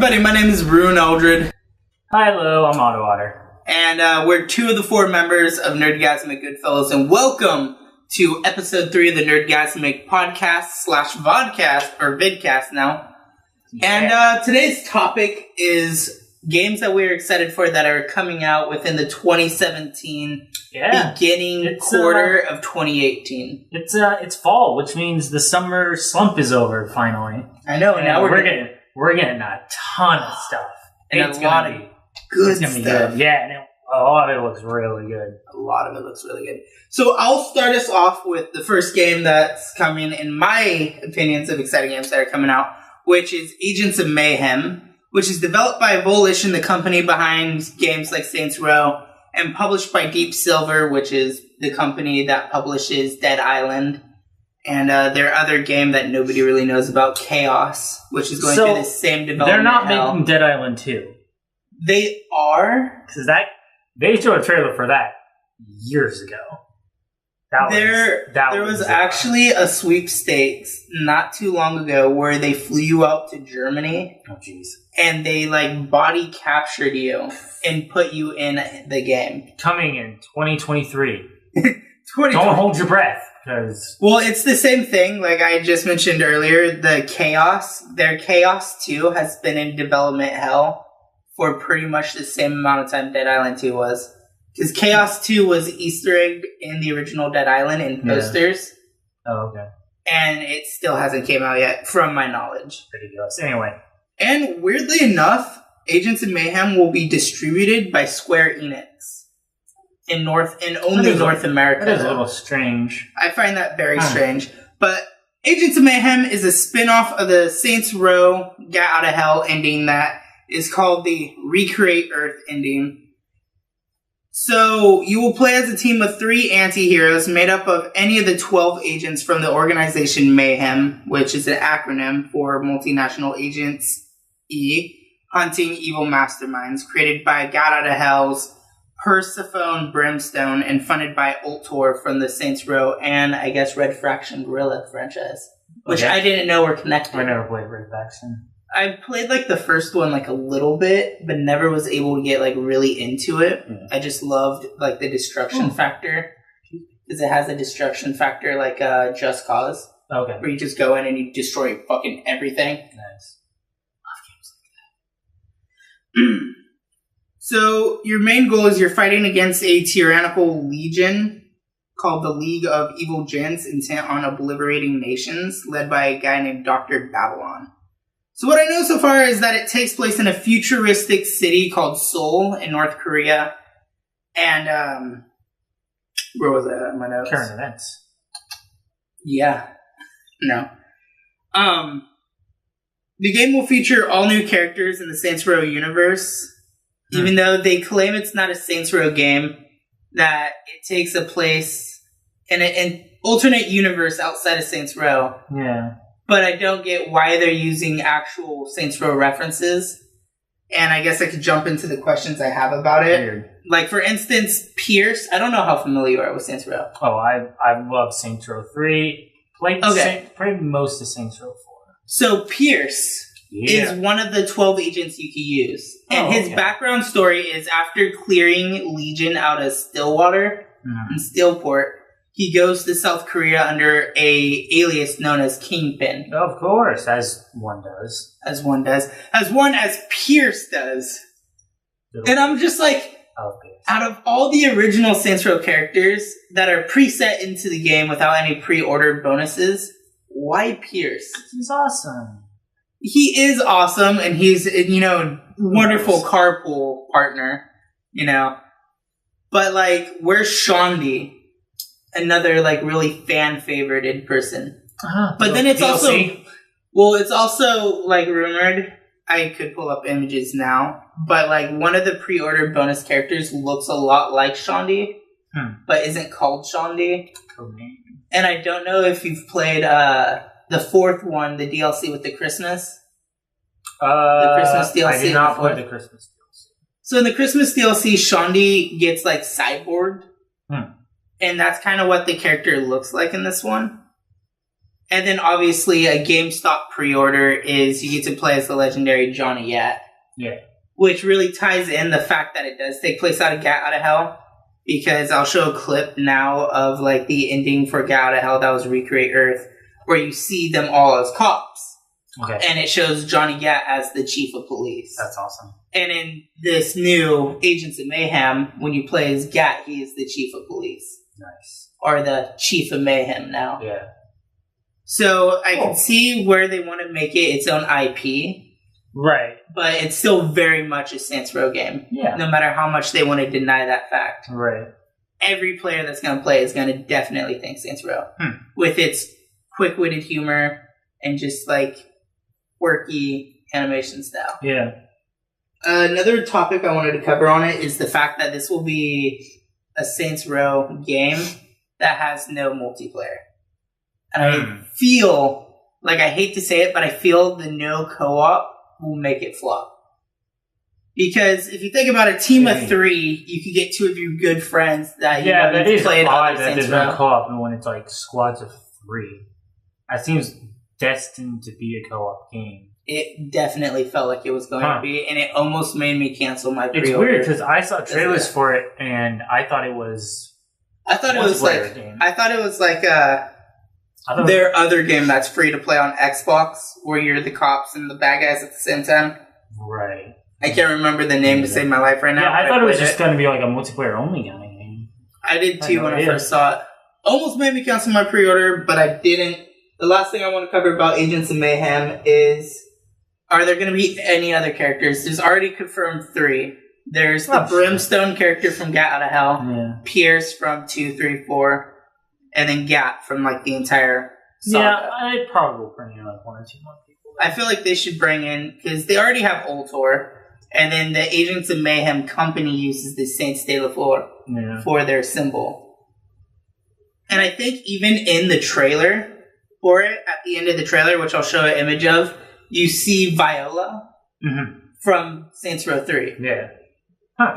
everybody, my name is Ryunn. Hi, hello, I'm Otto Otter. And we're two of the four members of Nerdgazmic Goodfellas, and welcome to episode 3 of the Nerdgazmic podcast / vodcast, or vidcast now. Yeah. And today's topic is games that we're excited for that are coming out within the 2017 beginning quarter of 2018. It's fall, which means the summer slump is over finally. I know, and now we're getting a ton of stuff. And a lot of good stuff. Good. Yeah, and a lot of it looks really good. A lot of it looks really good. So I'll start us off with the first game that's coming, in my opinions of exciting games that are coming out, which is Agents of Mayhem, which is developed by Volition, the company behind games like Saints Row, and published by Deep Silver, which is the company that publishes Dead Island, and their other game that nobody really knows about, Chaos, which is going through the same development. They're not making Dead Island 2. They are? Because they showed a trailer for that years ago. There was actually a sweepstakes not too long ago where they flew you out to Germany. Oh, jeez. And they, body captured you and put you in the game. Coming in 2023. Don't hold your breath. Well, it's the same thing. Like I just mentioned earlier, their Chaos 2 has been in development hell for pretty much the same amount of time Dead Island 2 was. Because Chaos 2 was Easter egg in the original Dead Island in posters. Yeah. Oh, okay. And it still hasn't came out yet, from my knowledge. Ridiculous. Anyway. And weirdly enough, Agents of Mayhem will be distributed by Square Enix in North America. That is a little strange. I find that very strange. But Agents of Mayhem is a spin-off of the Saints Row Get Out of Hell ending that is called the Recreate Earth ending. So, you will play as a team of 3 anti-heroes made up of any of the 12 agents from the organization Mayhem, which is an acronym for Multinational Agents E, hunting evil masterminds, created by Got Out of Hell's Persephone Brimstone and funded by Ultor from the Saints Row and, I guess, Red Faction Guerrilla franchise, which I didn't know were connected. I never played Red Faction. I played the first one a little bit, but never was able to get really into it. Yeah. I just loved the destruction factor, because it has a destruction factor like Just Cause. Okay. Where you just go in and you destroy fucking everything. Nice. Love games like that. So your main goal is you're fighting against a tyrannical legion called the League of Evil Gents, intent on obliterating nations, led by a guy named Dr. Babylon. So what I know so far is that it takes place in a futuristic city called Seoul in North Korea. And, where was I at in my notes? Current events. Yeah. No. The game will feature all new characters in the Saints Row universe. Even though they claim it's not a Saints Row game, that it takes a place in an alternate universe outside of Saints Row. Yeah. But I don't get why they're using actual Saints Row references. And I guess I could jump into the questions I have about it. Weird. For instance, Pierce. I don't know how familiar you are with Saints Row. Oh, I love Saints Row 3. Played most of Saints Row 4. So Pierce is one of the 12 agents you can use. And his background story is after clearing Legion out of Stillwater and Steelport, he goes to South Korea under a alias known as Kingpin. Of course, as one does. As Pierce does. And I'm just out of all the original Saints Row characters that are preset into the game without any pre-ordered bonuses, why Pierce? He's awesome. He is awesome, and he's, wonderful carpool partner, But, where's Shondi? Another, really fan-favorited person. But then it's DLC? it's also, rumored, I could pull up images now, but, one of the pre-ordered bonus characters looks a lot like Shondi, but isn't called Shondi. Cool name. And I don't know if you've played, the 4th one, the DLC with the Christmas. The Christmas DLC. I did not play the Christmas DLC. So in the Christmas DLC, Shondi gets, cyborged. And that's kind of what the character looks like in this one. And then obviously a GameStop pre-order is you get to play as the legendary Johnny Gat. Yeah. Which really ties in the fact that it does take place out of Gat Out of Hell. Because I'll show a clip now of like the ending for Gat Out of Hell that was Recreate Earth, where you see them all as cops. Okay. And it shows Johnny Gat as the chief of police. That's awesome. And in this new Agents of Mayhem, when you play as Gat, he is the chief of police. Nice. Or the chief of mayhem now. Yeah. So I can see where they want to make it its own IP. Right. But it's still very much a Saints Row game. Yeah. No matter how much they want to deny that fact. Right. Every player that's going to play is going to definitely think Saints Row. With its quick-witted humor and just like quirky animation style. Yeah. Another topic I wanted to cover on it is the fact that this will be a Saints Row game that has no multiplayer. And I feel, like I hate to say it, but I feel the no co-op will make it flop. Because if you think about a team of 3, you could get 2 of your good friends that you that is played odd other that Saints there's Row. no co-op and when it's like squads of 3. That seems destined to be a co-op game. It definitely felt like it was going to be, and it almost made me cancel my pre-order. It's weird because I saw trailers for it and I thought it was. I thought it was like their other game that's free to play on Xbox, where you're the cops and the bad guys at the same time. Right. I can't remember the name to save my life right now. Yeah, I thought it was just going to be like a multiplayer only game. I did too when I first saw it. Almost made me cancel my pre-order, but I didn't. The last thing I want to cover about Agents of Mayhem is, are there going to be any other characters? There's already confirmed 3. There's the Brimstone character from Gat Out of Hell, Pierce from 2, 3, 4, and then Gat from like the entire saga. Yeah, I'd probably bring in like 1 or 2 more people. I feel like they should bring in, because they already have Ultor, and then the Agents of Mayhem company uses the Saints de la Flor for their symbol. And I think even in the trailer for it, at the end of the trailer, which I'll show an image of, you see Viola from Saints Row 3. Yeah.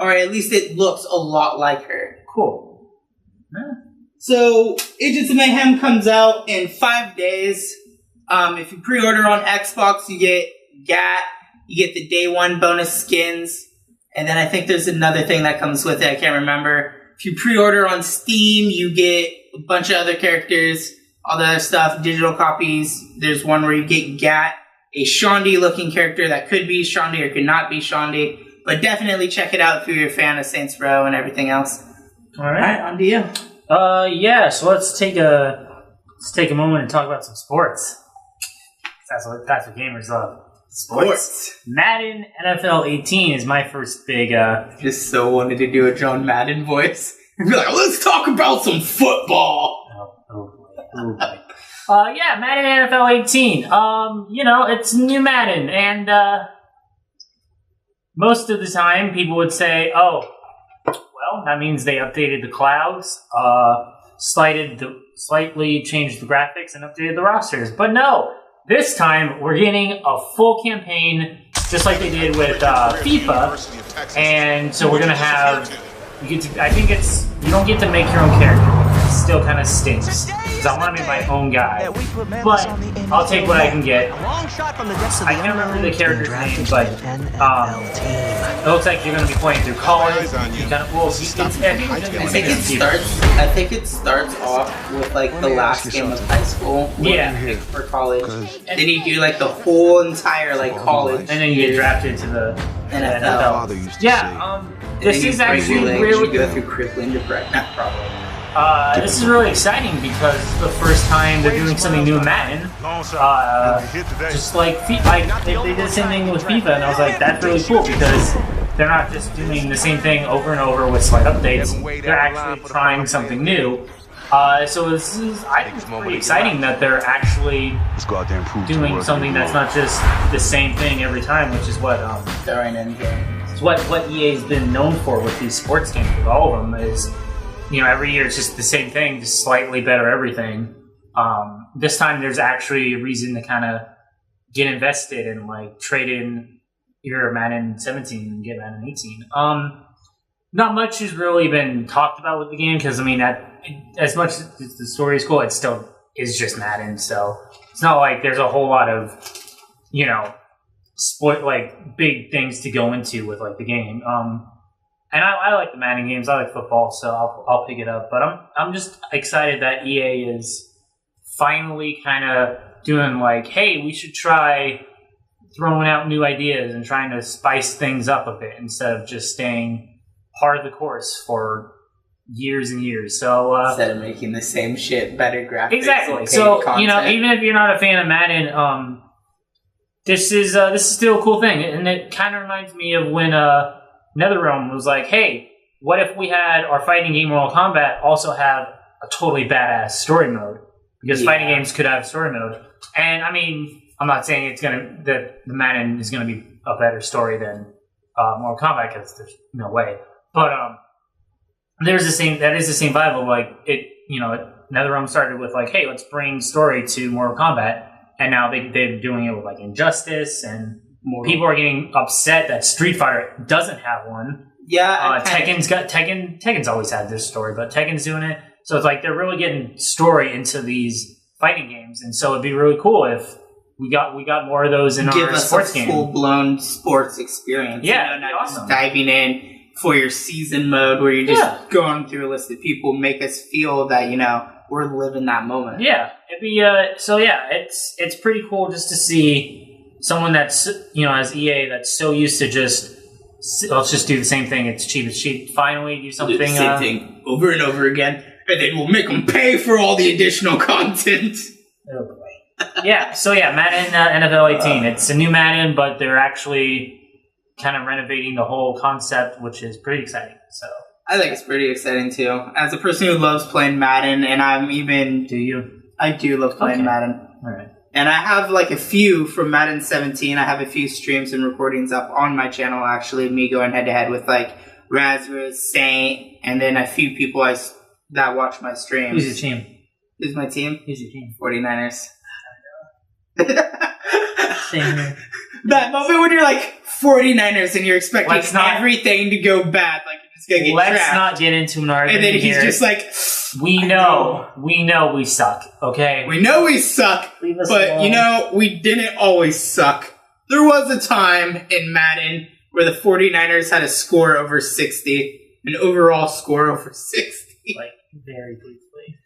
Or at least it looks a lot like her. Cool. Yeah. So, Agents of Mayhem comes out in 5 days. If you pre-order on Xbox, you get Gat, you get the day 1 bonus skins, and then I think there's another thing that comes with it, I can't remember. If you pre-order on Steam, you get a bunch of other characters, all the other stuff, digital copies. There's one where you get Gat, a Shaundi-looking character that could be Shaundi or could not be Shaundi. But definitely check it out if you're a fan of Saints Row and everything else. All right, on to you. So let's take a moment and talk about some sports. That's what gamers love. Sports. Madden NFL 18 is my first big. Just so wanted to do a John Madden voice and be like, let's talk about some football. Oh boy. Madden NFL 18. It's new Madden, and most of the time people would say, "Oh, well, that means they updated the clouds, slightly changed the graphics, and updated the rosters." But no, this time we're getting a full campaign, just like they did with FIFA, and so we're gonna have. You don't get to make your own character. It still kind of stinks. Because I want to be my own guy. But I'll take what I can get. I can't remember the character's name, but it looks like you're going to be playing through college. I think it starts off with like the last game of high school. Yeah. For college. Then you do like the whole entire like college. And then you get drafted to the NFL. Yeah. This is actually really go through crippling depression. Not probably. This is really exciting because it's the first time they're doing something new in Madden. Just like FIFA, they did the same thing with FIFA, and I was like, that's really cool because they're not just doing the same thing over and over with slight updates. They're actually trying something new. So this is, I think it's pretty exciting that they're actually doing something that's not just the same thing every time, which is what it's what EA's been known for with these sports games. With all of them is. Every year it's just the same thing, just slightly better everything. This time there's actually a reason to kind of get invested and like trade in your Madden 17 and get Madden 18. Not much has really been talked about with the game because that as much as the story is cool, it's still is just Madden. So it's not like there's a whole lot of, sport like big things to go into with like the game. And I like the Madden games. I like football, so I'll pick it up. But I'm just excited that EA is finally kind of doing like, hey, we should try throwing out new ideas and trying to spice things up a bit instead of just staying part of the course for years and years. So instead of making the same shit, better graphics. Exactly. So content. even if you're not a fan of Madden, this is still a cool thing, and it kind of reminds me of when NetherRealm was like, hey, what if we had our fighting game Mortal Kombat also have a totally badass story mode? Because fighting games could have story mode. And I mean, I'm not saying that the Madden is gonna be a better story than Mortal Kombat, because there's no way. But that is the same vibe of like it. NetherRealm started with like, hey, let's bring story to Mortal Kombat, and now they're doing it with like Injustice, and people are getting upset that Street Fighter doesn't have one. Yeah, Tekken's always had this story, but Tekken's doing it. So it's like they're really getting story into these fighting games, and so it'd be really cool if we got more of those in our sports game. Give us a full-blown sports experience. Yeah, not awesome. Just diving in for your season mode where you're just going through a list of people, make us feel that we're living that moment. Yeah, it'd be it's pretty cool just to see someone that's as EA that's so used to just let's just do the same thing. It's cheap. Finally, do something do the same thing over and over again. And then we'll make them pay for all the additional content. Oh boy. Madden NFL 18. It's a new Madden, but they're actually kind of renovating the whole concept, which is pretty exciting. So I think it's pretty exciting too. As a person who loves playing Madden, and Do you? I do love playing Madden. All right. And I have like a few from Madden 17. I have a few streams and recordings up on my channel, actually, me going head to head with like Razrus, Saint, and then a few people that watch my streams. Who's your team? Who's my team? Who's your team? 49ers. Same here. That moment when you're like 49ers and you're expecting everything to go bad, like you're just gonna get trapped. Not get into an argument. And then he's just like, we know we suck, okay? We know we suck, but we didn't always suck. There was a time in Madden where the 49ers had a score over 60, an overall score over 60. Like, very briefly.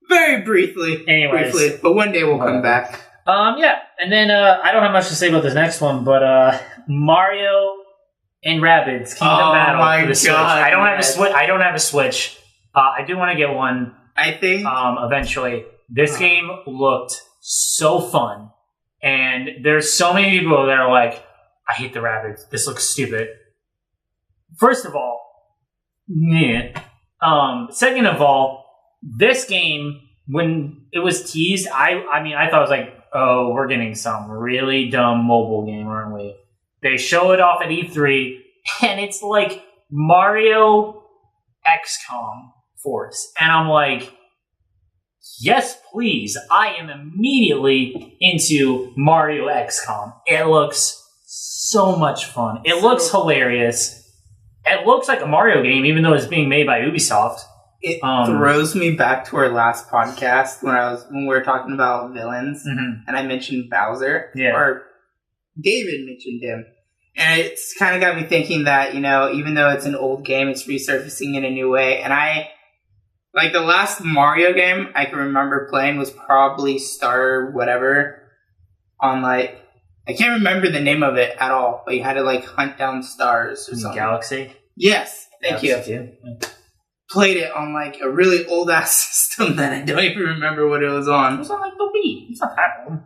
Very briefly. Anyways. Briefly, but one day we'll come back. And then I don't have much to say about this next one, but Mario and Rabbids Kingdom Battle for the Switch. I don't have a Switch. I do want to get one. I think eventually. This game looked so fun, and there's so many people that are like, I hate the Rabbids. This looks stupid. First of all, second of all, this game, when it was teased, I thought it was like, oh, we're getting some really dumb mobile game, aren't we? They show it off at E3, and it's like Mario XCOM Force. And I'm like, yes, please. I am immediately into Mario XCOM. It looks so much fun. It looks hilarious. It looks like a Mario game, even though it's being made by Ubisoft. It throws me back to our last podcast when we were talking about villains, and I mentioned Bowser, or David mentioned him, and it's kind of got me thinking that even though it's an old game, it's resurfacing in a new way. And like the last Mario game I can remember playing was probably Star whatever on like I can't remember the name of it at all, but you had to like hunt down stars or something. Galaxy. Yes, thank you. Too. Played it on like a really old ass system that I don't even remember what it was on. It was on like the Wii. It's not that old.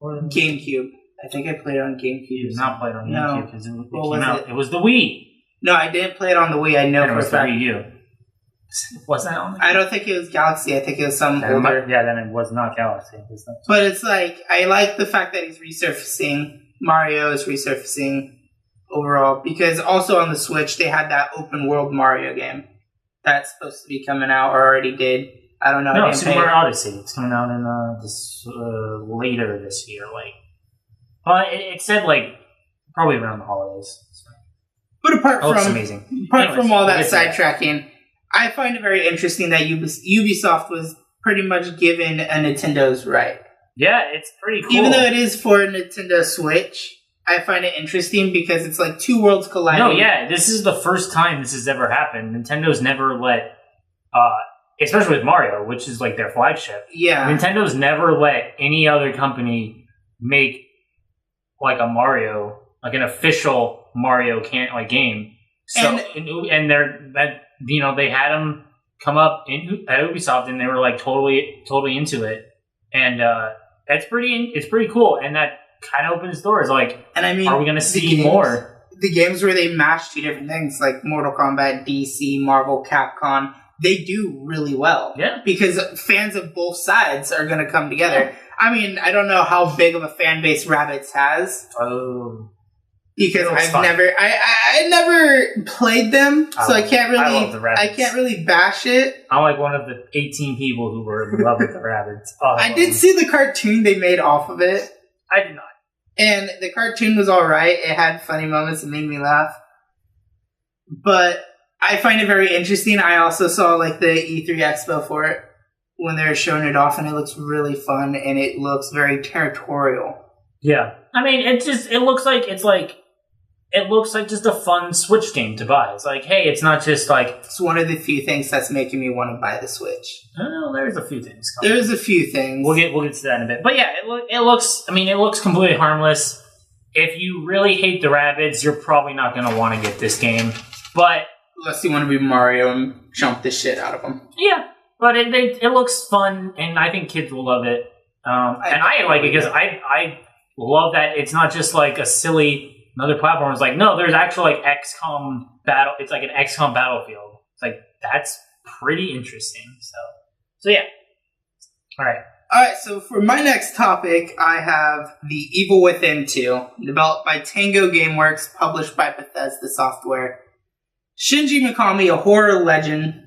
Or GameCube. I think I played it on GameCube. You did not play it on GameCube because it came out. It was the Wii. No, I didn't play it on the Wii. I know for a fact. It was the Wii U. Was that on the Wii? I don't think it was Galaxy. I think it was some older. Then it was not Galaxy. But it's like, I like the fact that he's resurfacing. Mario is resurfacing overall. Because also on the Switch, they had that open world Mario game that's supposed to be coming out, or already did. I don't know. No, Super Mario Odyssey. It's coming out in later this year. It said probably around the holidays. So. But apart from all that sidetracking, I find it very interesting that Ubisoft was pretty much given a Nintendo's right. Yeah, it's pretty cool. Even though it is for Nintendo Switch, I find it interesting because it's like two worlds colliding. No, yeah, this is the first time this has ever happened. Nintendo's never let, especially with Mario, which is like their flagship. Yeah. Nintendo's never let any other company make like a Mario, like an official Mario game. So and they had them come up at Ubisoft and they were like totally into it, and it's pretty cool, and that kind of opens doors. Like, and I mean, are we going to see more? The games where they mash two different things, like Mortal Kombat, DC, Marvel, Capcom, they do really well. Yeah, because fans of both sides are going to come together. Yeah. I mean, I don't know how big of a fan base Rabbids has. Oh. Because I never played them, so I can't really bash it. I'm like one of the 18 people who were in love with the Rabbids. I did see the cartoon they made off of it. I did not. And the cartoon was alright. It had funny moments and made me laugh. But I find it very interesting. I also saw like the E3 Expo for it when they were showing it off, and it looks really fun, and it looks very territorial. Yeah. I mean, it looks like just a fun Switch game to buy. It's like, hey, it's not just like... It's one of the few things that's making me want to buy the Switch. Oh, there's a few things coming. There's a few things. We'll get to that in a bit. But yeah, it looks completely harmless. If you really hate the Rabbids, you're probably not going to want to get this game. But... Unless you want to be Mario and jump the shit out of them. Yeah, but it looks fun, and I think kids will love it. And I like it because I love that it's not just like a silly... Another platform is like, no, there's actual like XCOM battle. It's like an XCOM battlefield. It's like, that's pretty interesting. So yeah. All right. So for my next topic, I have The Evil Within 2, developed by Tango Gameworks, published by Bethesda Software. Shinji Mikami, a horror legend,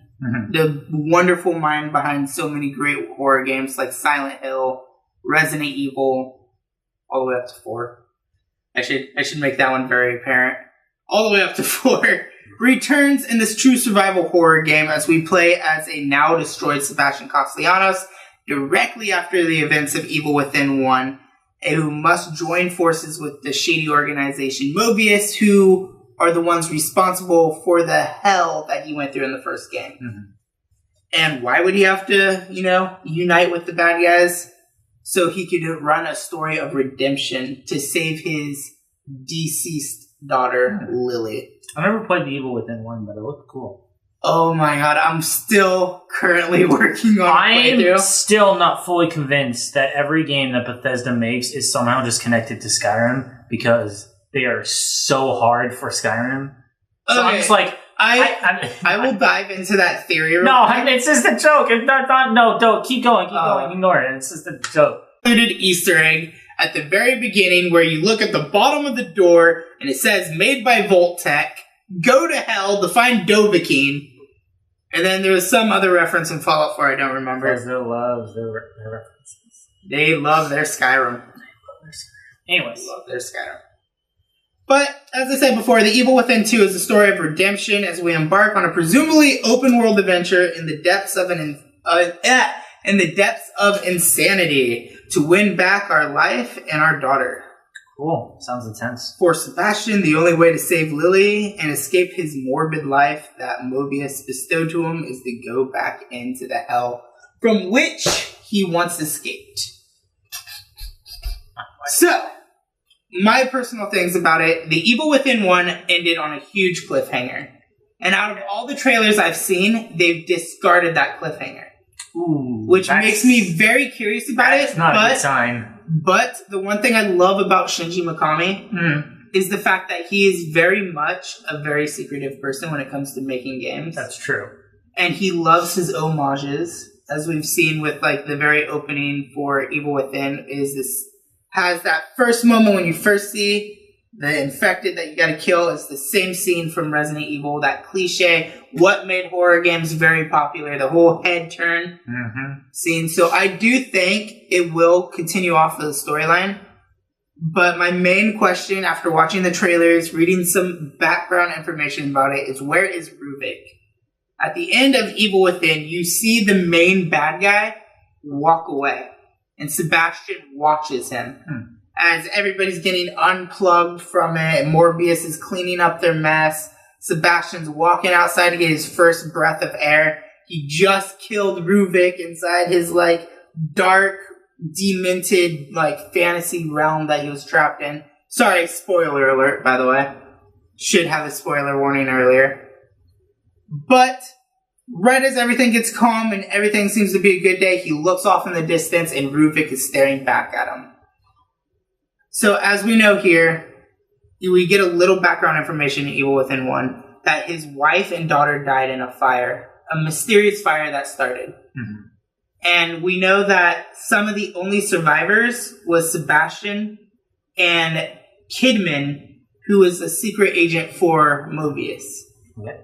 the wonderful mind behind so many great horror games like Silent Hill, Resident Evil, all the way up to 4. I should make that one very apparent. All the way up to 4. Returns in this true survival horror game as we play as a now destroyed Sebastian Castellanos directly after the events of Evil Within 1, who must join forces with the shady organization Mobius, who are the ones responsible for the hell that he went through in the first game. Mm-hmm. And why would he have to, unite with the bad guys? So he could run a story of redemption to save his deceased daughter, Lily. I never played The Evil Within 1, but it looked cool. Oh my god, I'm still currently working on playthrough. I'm still not fully convinced that every game that Bethesda makes is somehow just connected to Skyrim, because they are so hard for Skyrim. So I'm just like... I will dive into that theory. It's just a joke. Don't keep going. Ignore it. It's just a joke. Included Easter egg at the very beginning where you look at the bottom of the door and it says "Made by Voltec." Go to hell to find Dovahkiin. And then there was some other reference in Fallout 4 I don't remember. Bethesda loves their references. They love their Skyrim. Anyways, they love their Skyrim. But, as I said before, The Evil Within 2 is a story of redemption as we embark on a presumably open-world adventure in the depths of insanity to win back our life and our daughter. Cool. Sounds intense. For Sebastian, the only way to save Lily and escape his morbid life that Mobius bestowed to him is to go back into the hell from which he once escaped. So... my personal things about it, The Evil Within 1 ended on a huge cliffhanger. And out of all the trailers I've seen, they've discarded that cliffhanger. Ooh, which makes me very curious about it. That's not a good sign. But the one thing I love about Shinji Mikami is the fact that he is very much a very secretive person when it comes to making games. That's true. And he loves his homages, as we've seen with like the very opening for Evil Within has that first moment when you first see the infected that you gotta kill. Is the same scene from Resident Evil, that cliche, what made horror games very popular, the whole head turn scene. So I do think it will continue off the storyline. But my main question after watching the trailers, reading some background information about it, is where is Ruvik? At the end of Evil Within, you see the main bad guy walk away. And Sebastian watches him. As everybody's getting unplugged from it, Morbius is cleaning up their mess. Sebastian's walking outside to get his first breath of air. He just killed Ruvik inside his, like, dark, demented, like, fantasy realm that he was trapped in. Sorry, spoiler alert, by the way. Should have a spoiler warning earlier. But right as everything gets calm and everything seems to be a good day, he looks off in the distance and Ruvik is staring back at him. So as we know here, we get a little background information in Evil Within 1 that his wife and daughter died in a fire, a mysterious fire that started. And we know that some of the only survivors was Sebastian and Kidman, who is a secret agent for Mobius. Okay.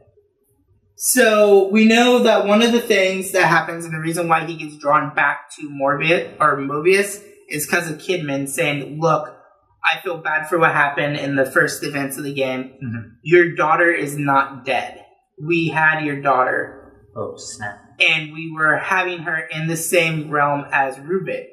So we know that one of the things that happens and the reason why he gets drawn back to Mobius is because of Kidman saying, look, I feel bad for what happened in the first events of the game. Your daughter is not dead. We had your daughter. Oh, snap. And we were having her in the same realm as Ruvik.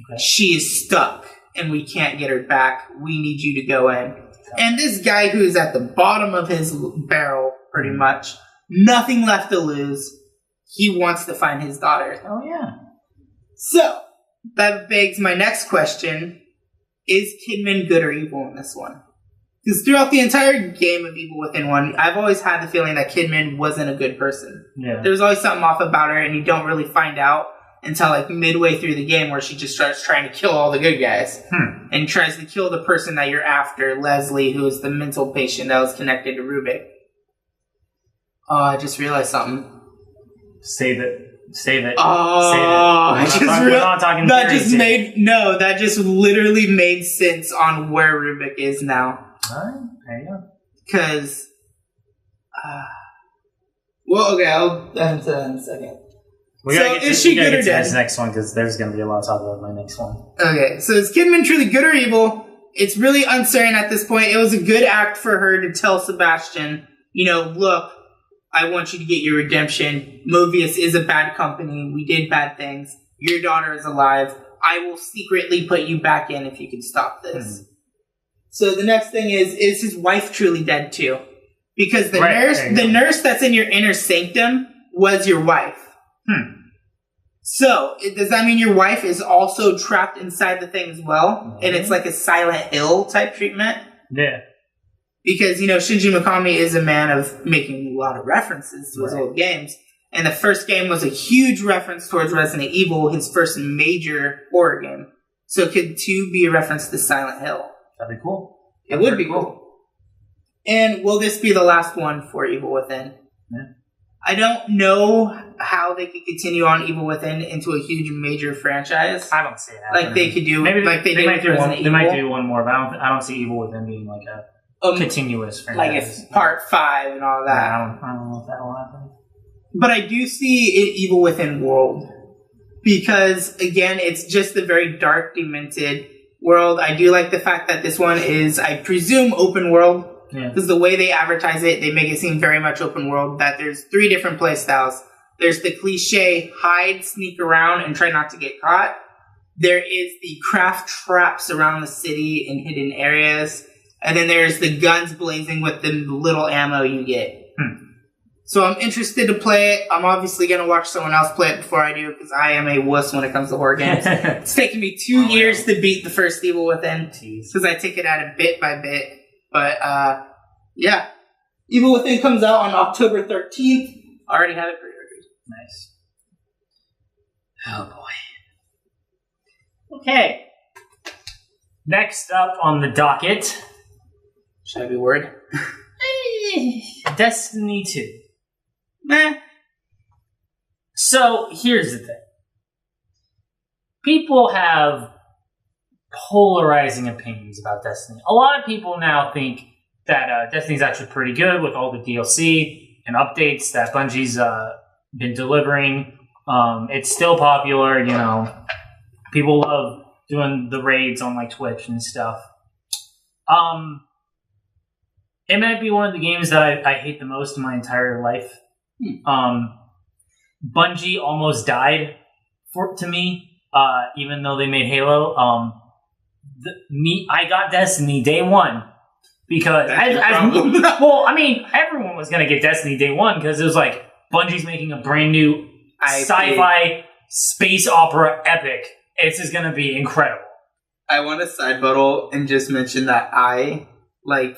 Okay. She is stuck, and we can't get her back. We need you to go in. And this guy who is at the bottom of his barrel, pretty much, nothing left to lose, he wants to find his daughter. Oh, yeah. So, that begs my next question. Is Kidman good or evil in this one? Because throughout the entire game of Evil Within 1, I've always had the feeling that Kidman wasn't a good person. Yeah. There's always something off about her, and you don't really find out until like midway through the game where she just starts trying to kill all the good guys. And tries to kill the person that you're after, Leslie, who is the mental patient that was connected to Ruvik. Oh, I just realized something. Save it. Oh, Save it. I just realized that just literally made sense on where Ruvik is now. Alright, there you go. Because, well, okay, I'll get into that in a second. Is she good or dead? This next one, because there's going to be a lot to talk about in my next one. Okay, so is Kidman truly good or evil? It's really uncertain at this point. It was a good act for her to tell Sebastian, look, I want you to get your redemption. Mobius is a bad company. We did bad things. Your daughter is alive. I will secretly put you back in if you can stop this. So the next thing is his wife truly dead too? Because the nurse that's in your inner sanctum was your wife. So, does that mean your wife is also trapped inside the thing as well? And it's like a Silent Hill type treatment? Yeah. Because, Shinji Mikami is a man of making a lot of references to his old games. And the first game was a huge reference towards Resident Evil, his first major horror game. So could 2 be a reference to Silent Hill? That'd be cool. It would be cool. And will this be the last one for Evil Within? Yeah. I don't know how they could continue on Evil Within into a huge major franchise. I don't see it happening. Like they could do, maybe like they might do one. Evil. They might do one more, but I don't see Evil Within being like a continuous franchise. Like it's part 5 and all that. Yeah, I don't know if that will happen. But I do see it Evil Within world. Because, again, it's just a very dark, demented world. I do like the fact that this one is, I presume, open world. Because the way they advertise it, they make it seem very much open world. That there's 3 different play styles. There's the cliche hide, sneak around, and try not to get caught. There is the craft traps around the city in hidden areas. And then there's the guns blazing with the little ammo you get. So I'm interested to play it. I'm obviously going to watch someone else play it before I do, because I am a wuss when it comes to horror games. It's taken me 2 years to beat the first Evil Within, because I take it at it bit by bit. But, yeah. Evil Within comes out on October 13th. I already have it pre-ordered. Nice. Oh, boy. Okay. Next up on the docket. Should I be worried? Destiny 2. Meh. So, here's the thing. People have polarizing opinions about Destiny. A lot of people now think that Destiny's actually pretty good with all the DLC and updates that Bungie's been delivering. It's still popular, People love doing the raids on like Twitch and stuff. It might be one of the games that I hate the most in my entire life. Bungie almost died to me, even though they made Halo, I got Destiny day one because well, I mean, everyone was gonna get Destiny day one because it was like Bungie's making a brand new sci-fi space opera epic. It's just gonna be incredible. I want to side buttle and just mention that I,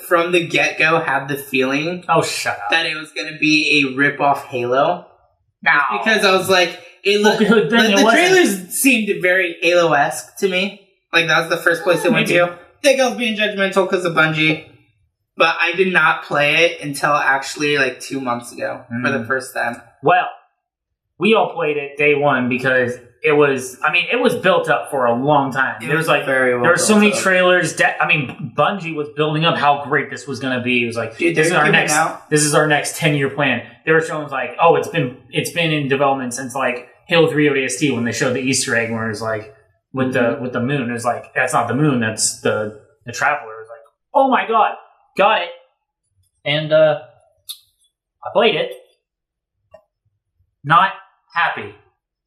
from the get-go, had the feeling that it was going to be a rip-off Halo. No. Because I was like, the trailers seemed very Halo-esque to me. Like, that was the first place it went to. I think I was being judgmental because of Bungie. But I did not play it until actually, 2 months ago for the first time. Well, we all played it day one because it was built up for a long time. There was there were so many trailers. Bungie was building up how great this was going to be. It was like, this is our next 10-year plan. They were showing it's been in development since Halo 3 ODST when they showed the Easter egg where it was with the moon. It was like, that's not the moon, that's the Traveler. It was like, oh my god, got it. And I played it. Not happy.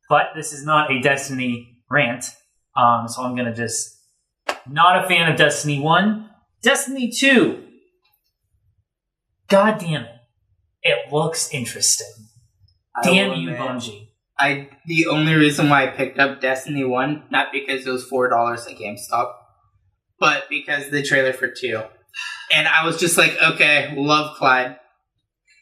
But this is not a Destiny rant, so I'm going to just... Not a fan of Destiny 1. Destiny 2. God damn it. It looks interesting. Damn you, Bungie. The only reason why I picked up Destiny 1, not because it was $4 at GameStop, but because the trailer for 2. And I was just like, okay, love Clyde.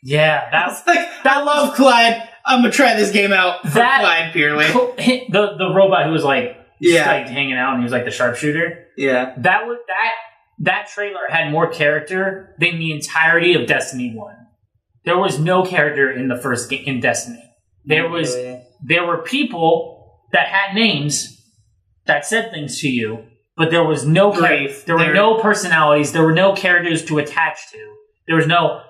Yeah, that's... I love Clyde. I'm gonna try this game out for Clyde purely. The robot who was hanging out and he was the sharpshooter. Yeah. That trailer had more character than the entirety of Destiny 1. There was no character in the first game in Destiny. There were people that had names that said things to you, but there was no there were no personalities, there were no characters to attach to. There was no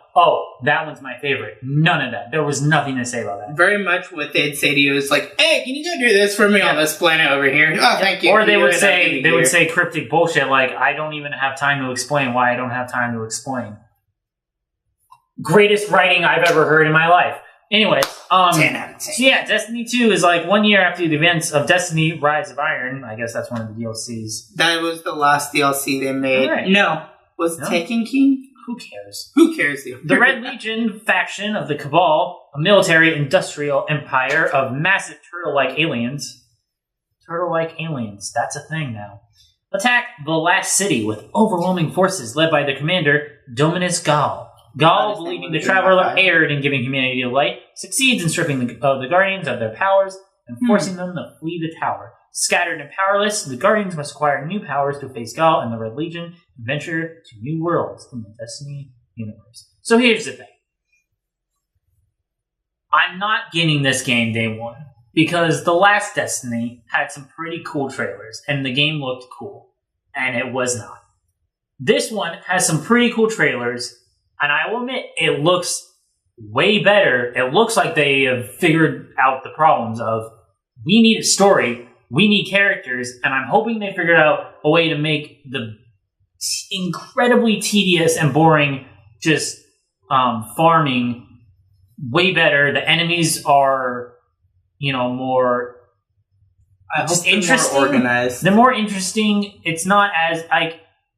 that one's my favorite. None of that. There was nothing to say about that. Very much what they'd say to you is like, hey, can you go do this for me on this planet over here? Oh, thank you. Or they would say cryptic bullshit like, I don't even have time to explain why I don't have time to explain. Greatest writing I've ever heard in my life. Anyways, 10 out of 10. So yeah, Destiny 2 is 1 year after the events of Destiny Rise of Iron. I guess that's one of the DLCs. That was the last DLC they made. Right. No. Was Taken King? Who cares? Who cares? The Red Legion faction of the Cabal, a military-industrial empire of massive turtle-like aliens. Turtle-like aliens. That's a thing now. Attack the last city with overwhelming forces led by the commander, Dominus Gall. Gall, believing the Traveler erred in giving humanity a light, succeeds in stripping the Guardians of their powers and forcing them to flee the tower. Scattered and powerless, the Guardians must acquire new powers to face Gall and the Red Legion and venture to new worlds in the Destiny universe. So here's the thing. I'm not getting this game day one because the last Destiny had some pretty cool trailers and the game looked cool, and it was not. This one has some pretty cool trailers, and I will admit, it looks way better. It looks like they have figured out the problems of, we need a story, we need characters, and I'm hoping they figured out a way to make the incredibly tedious and boring just farming way better. The enemies are, more just interesting. More organized. They're more interesting. It's not as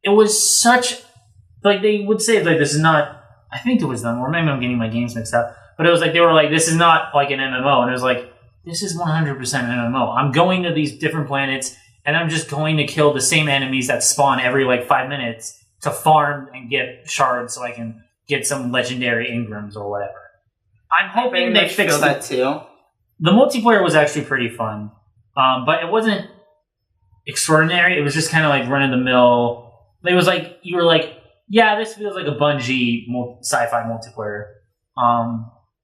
it was such they would say this is not. I think it was them, or maybe I'm getting my games mixed up. But it was they were this is not an MMO, and it was this is 100% MMO. I'm going to these different planets, and I'm just going to kill the same enemies that spawn every 5 minutes to farm and get shards so I can get some legendary Ingrams or whatever. I'm hoping they fix that too. The multiplayer was actually pretty fun, but it wasn't extraordinary. It was just kind of run of the mill. It was you were yeah, this feels like a Bungie sci-fi multiplayer.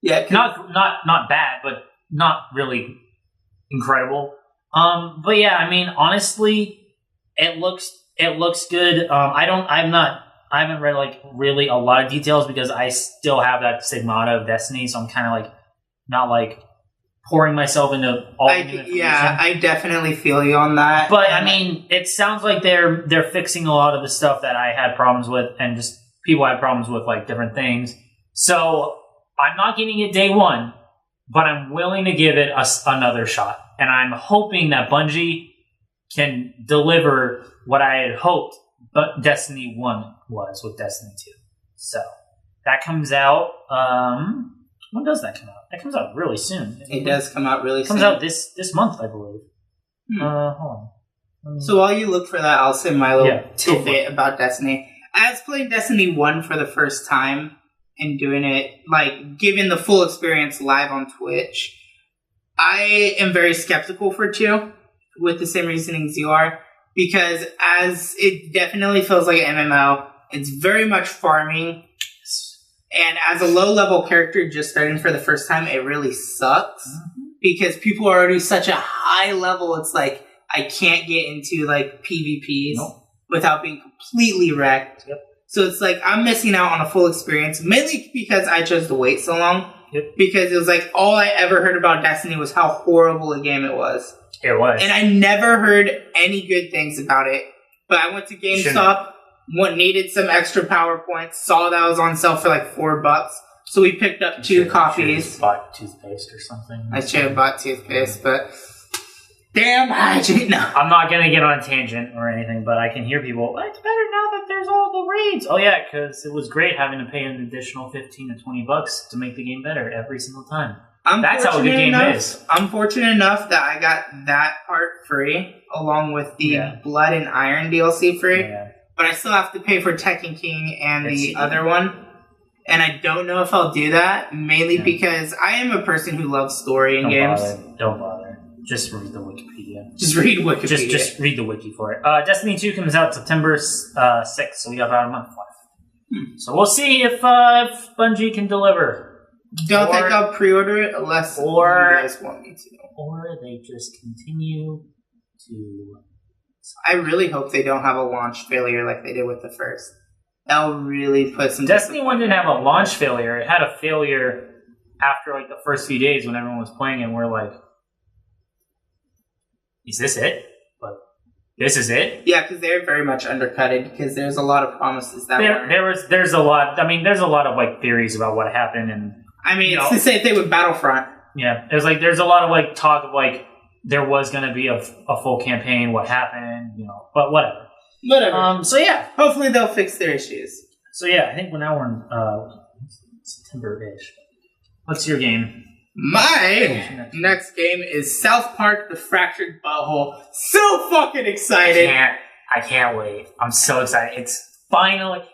Yeah, not bad, but not really incredible. But yeah, honestly, it looks good. I haven't read really a lot of details because I still have that stigmata of Destiny, so I'm kind of not pouring myself into all the new information. Yeah, I definitely feel you on that. But it sounds like they're fixing a lot of the stuff that I had problems with, and just people had problems with different things. So I'm not getting it day one, but I'm willing to give it another shot. and I'm hoping that Bungie can deliver what I had hoped but Destiny 1 was with Destiny 2. So, that comes out, when does that come out? That comes out really soon. It does come out really soon. It comes out this month, I believe. Hold on. So while you look for that, I'll say my little tidbit about Destiny. As playing Destiny 1 for the first time and doing it, like, giving the full experience live on Twitch, I am very skeptical for 2 with the same reasonings you are, because as it definitely feels like an MMO, it's very much farming, and as a low-level character just starting for the first time, it really sucks, because people are already such a high level, it's like, I can't get into, like, PvPs without being completely wrecked. So it's like, I'm missing out on a full experience, mainly because I chose to wait so long. Because it was like, all I ever heard about Destiny was how horrible a game it was. It was. And I never heard any good things about it. But I went to GameStop, needed some extra PowerPoints, saw that was on sale for like $4. So we picked up 2 copies. You bought toothpaste or something. I should have bought toothpaste, but damn hygiene. No. I'm not going to get on a tangent or anything, but I can hear people, it's better now that there's all the raids. Oh yeah, because it was great having to pay an additional $15 to $20 to make the game better every single time. That's how a good game is. I'm fortunate enough that I got that part free, along with the Blood and Iron DLC free. But I still have to pay for Tekken King and the other one. And I don't know if I'll do that, mainly because I am a person who loves story in games. Don't bother. Just read the Wikipedia. Just read Wikipedia. Just read the wiki for it. Destiny 2 comes out September 6th, so we got about a month left. So we'll see if Bungie can deliver. Don't think I'll pre-order it unless you guys want me to. Or they just continue to... I really hope they don't have a launch failure like they did with the first. That'll really put some... Destiny 1 didn't have a launch failure. It had a failure after like the first few days when everyone was playing it, and we're like, is this it? But this is it? Yeah, because they're very much undercutted because there's a lot of promises that there's a lot. I mean, there's a lot of like theories about what happened, and I mean, it's the same thing with Battlefront. Yeah, it was like there's a lot of like talk of like there was going to be a full campaign, what happened, but whatever. So yeah, hopefully they'll fix their issues. So yeah, I think now we're in September-ish. What's your game? My next game is South Park: The Fractured Butthole. So fucking excited! I can't wait. I'm so excited. It's finally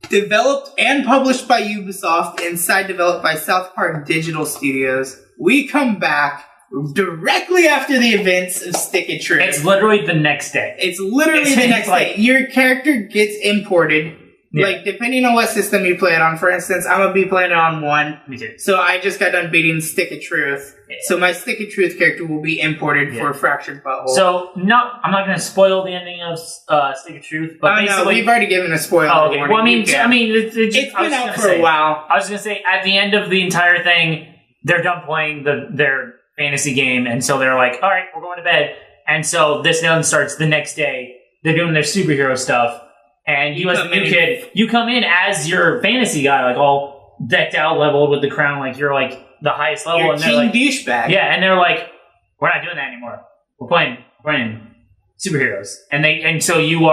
developed and published by Ubisoft, inside developed by South Park Digital Studios. We come back directly after the events of Stick of Truth. It's literally the next day. It's literally the next day. Your character gets imported. Yeah. Like, depending on what system you play it on. For instance, I'm going to be playing it on 1. Me too. So I just got done beating Stick of Truth. Yeah. So my Stick of Truth character will be imported for Fractured Butthole. So, I'm not going to spoil the ending of Stick of Truth. But no, we've already given a spoiler. Oh, okay. Well, it's been out for a while. I was going to say, at the end of the entire thing, they're done playing their fantasy game, and so they're like, all right, we're going to bed. And so this then starts the next day. They're doing their superhero stuff. And you as the new kid, you come in as your fantasy guy, like all decked out, leveled with the crown, like you're like the highest level. You're and they're like, douchebag. Yeah, and they're like, we're not doing that anymore. We're playing superheroes. And so you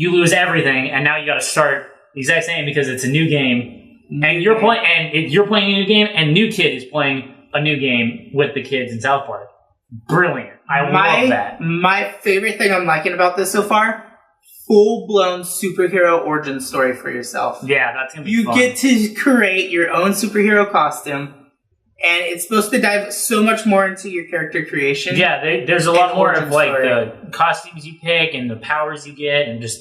lose everything, and now you got to start the exact same because it's a new game. And you're playing a new game, and new kid is playing a new game with the kids in South Park. Brilliant. I love that. My favorite thing I'm liking about this so far, full-blown superhero origin story for yourself. Yeah, that's going to be fun. You get to create your own superhero costume, and it's supposed to dive so much more into your character creation. Yeah, there's a lot more of like the costumes you pick and the powers you get and just...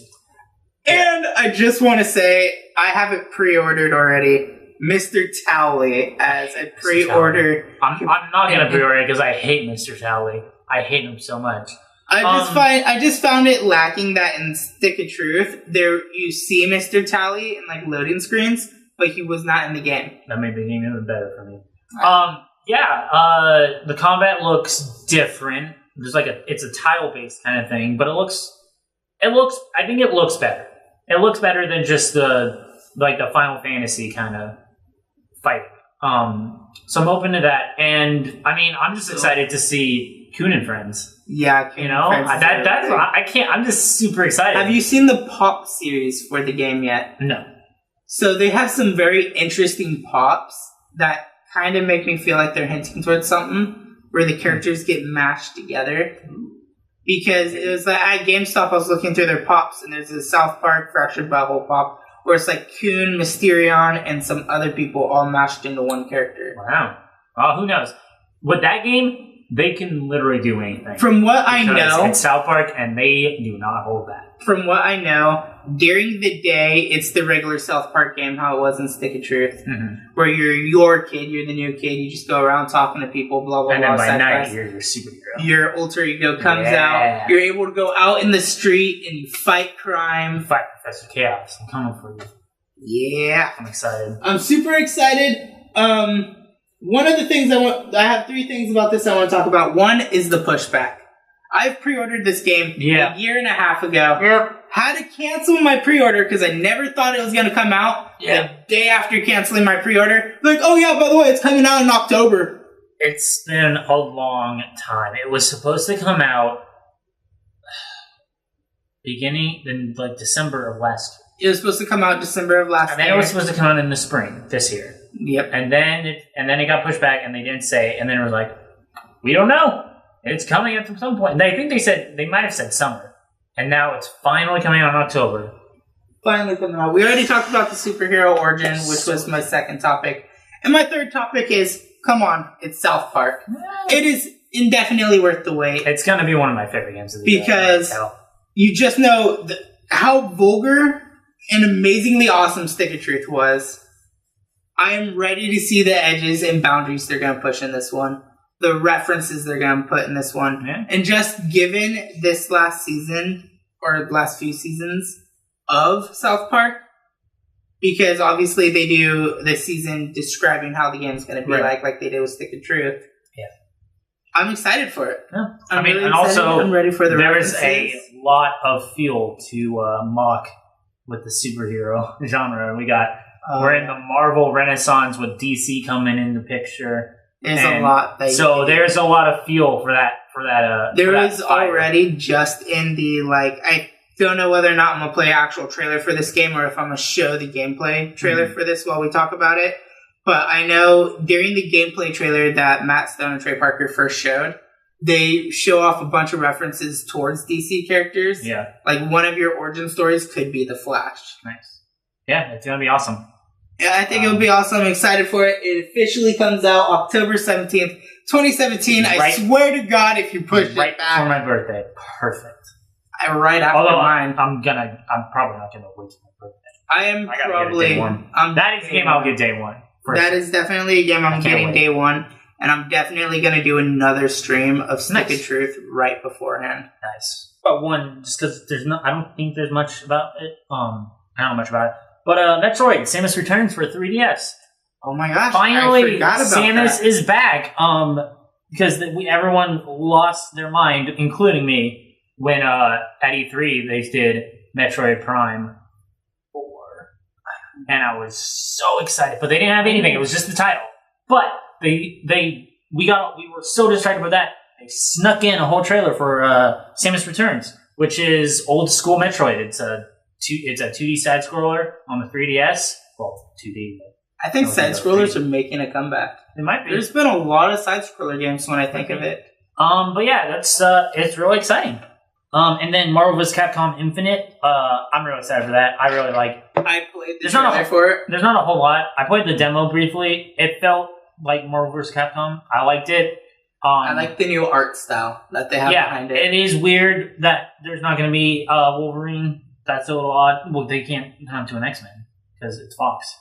Yeah. And I just want to say, I have it pre-ordered already. Mr. Towley as a pre-order. I'm not going to pre-order it because I hate Mr. Towley. I hate him so much. I just found it lacking that in Stick of Truth, there you see Mr. Tally in like loading screens, but he was not in the game. That made the game even better for me. The combat looks different. There's like it's a tile based kind of thing, but I think it looks better. It looks better than just the Final Fantasy kind of fighting. So I'm open to that, and I mean, I'm just excited to see Coon and Friends. Yeah, you know, I can't. I'm just super excited. Have you seen the pop series for the game yet? No. So they have some very interesting pops that kind of make me feel like they're hinting towards something where the characters get mashed together. Because it was like at GameStop, I was looking through their pops, and there's a South Park Fractured Butthole pop where it's like Coon, Mysterion, and some other people all mashed into one character. Wow. Well, who knows? With that game, they can literally do anything. From what I know, it's South Park, and they do not hold back. From what I know, during the day, it's the regular South Park game, how it was in Stick of Truth, where you're your kid, you're the new kid, you just go around talking to people, blah, blah, blah. And then by night, you're your superhero. Your alter ego comes out, you're able to go out in the street and you fight crime. Fight Professor Chaos. I'm coming for you. Yeah. I'm excited. I'm super excited. One of the things I have 3 things about this I want to talk about. One is the pushback. I've pre-ordered this game a year and a half ago. Yep. Had to cancel my pre-order because I never thought it was going to come out. The day after canceling my pre-order, like, oh yeah, by the way, it's coming out in October. It's been a long time. It was supposed to come out beginning in like December of last year. It was supposed to come out December of last year. And then it was supposed to come out in the spring this year. Yep. And then it got pushed back, and they didn't say. And then it was like, we don't know. It's coming at some point. And I think they might have said summer. And now it's finally coming out in October. Finally coming out. We already talked about the superhero origin, which was my second topic. And my third topic is, come on, it's South Park. It is indefinitely worth the wait. It's going to be one of my favorite games of the year. Because you just know how vulgar and amazingly awesome Stick of Truth was. I am ready to see the edges and boundaries they're going to push in this one. The references they're going to put in this one. Yeah. And just given this last season, or last few seasons of South Park, because obviously they do this season describing how the game's going to be like they did with Stick of Truth. Yeah. I'm excited for it. Yeah. I'm ready for the references. There is a lot of fuel to mock with the superhero genre. We're in the Marvel Renaissance with DC coming in the picture. There's a lot. There's a lot of fuel for that. There is already just in the I don't know whether or not I'm gonna play an actual trailer for this game or if I'm gonna show the gameplay trailer for this while we talk about it. But I know during the gameplay trailer that Matt Stone and Trey Parker first showed, they show off a bunch of references towards DC characters. Yeah. Like one of your origin stories could be the Flash. Nice. Yeah, it's gonna be awesome. Yeah, I think it'll be awesome. I'm excited for it. It officially comes out October 17th, 2017. I swear to God, if you push it back. Right before my birthday. Perfect. Right after mine. I'm probably not gonna wait till my birthday. I am probably. Day one. That is a game I'll get day one. That is definitely a game I'm getting day one. And I'm definitely going to do another stream of Stick of Truth right beforehand. Nice. But one, just because I don't think there's much about it. I don't know much about it. But Metroid, Samus Returns for 3DS. Oh my gosh! Finally, Samus is back. Because everyone lost their mind, including me, when at E3 they did Metroid Prime 4, and I was so excited. But they didn't have anything; it was just the title. But we were so distracted by that. They snuck in a whole trailer for Samus Returns, which is old school Metroid. It's a 2D side scroller on the 3DS. Well, 2D. I think side scrollers are making a comeback. They might be. There's been a lot of side scroller games when I think of it. But yeah, that's it's really exciting. And then Marvel vs. Capcom Infinite. I'm really excited for that. I really like. I played the trailer for it. There's not a whole lot. I played the demo briefly. It felt like Marvel vs. Capcom. I liked it. I like the new art style that they have behind it. It is weird that there's not going to be Wolverine. That's a little odd. Well, they can't come to an X-Men because it's Fox.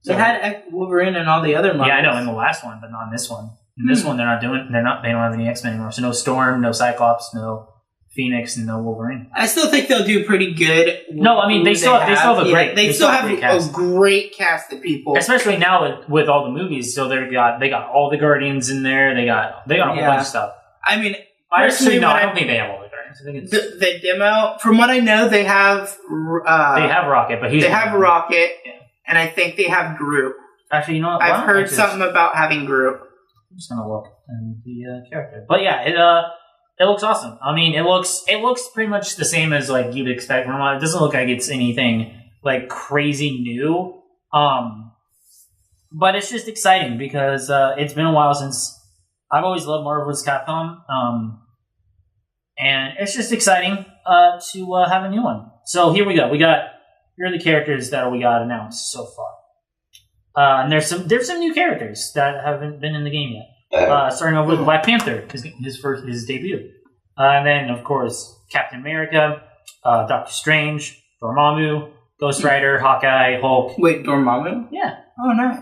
So they had Wolverine and all the other Marvels. Yeah, I know, in the last one, but not in this one. In this one, they don't have any X-Men anymore. So no Storm, no Cyclops, no Phoenix, and no Wolverine. I still think they'll do pretty good. No, I mean they still have a great. They still have a great cast of people, especially now with all the movies. So they got all the Guardians in there. They got a whole bunch of stuff. I mean, I don't think they have all the Guardians. I think it's the demo. From what I know, they have Rocket, but they have Rocket, and I think they have Groot. Actually, you know what? I've heard something about having Groot. I'm just gonna look at the character, but yeah, it looks awesome. I mean, it looks pretty much the same as like you'd expect from it. It doesn't look like it's anything like crazy new. But it's just exciting because it's been a while since I've always loved Marvel vs. Capcom, and it's just exciting to have a new one. So here we go. Here are the characters that we got announced so far. And there's some new characters that haven't been in the game yet. Starting off with Black Panther, his debut. And then, of course, Captain America, Doctor Strange, Dormammu, Ghost Rider, Hawkeye, Hulk. Wait, Dormammu? Yeah. Oh, nice.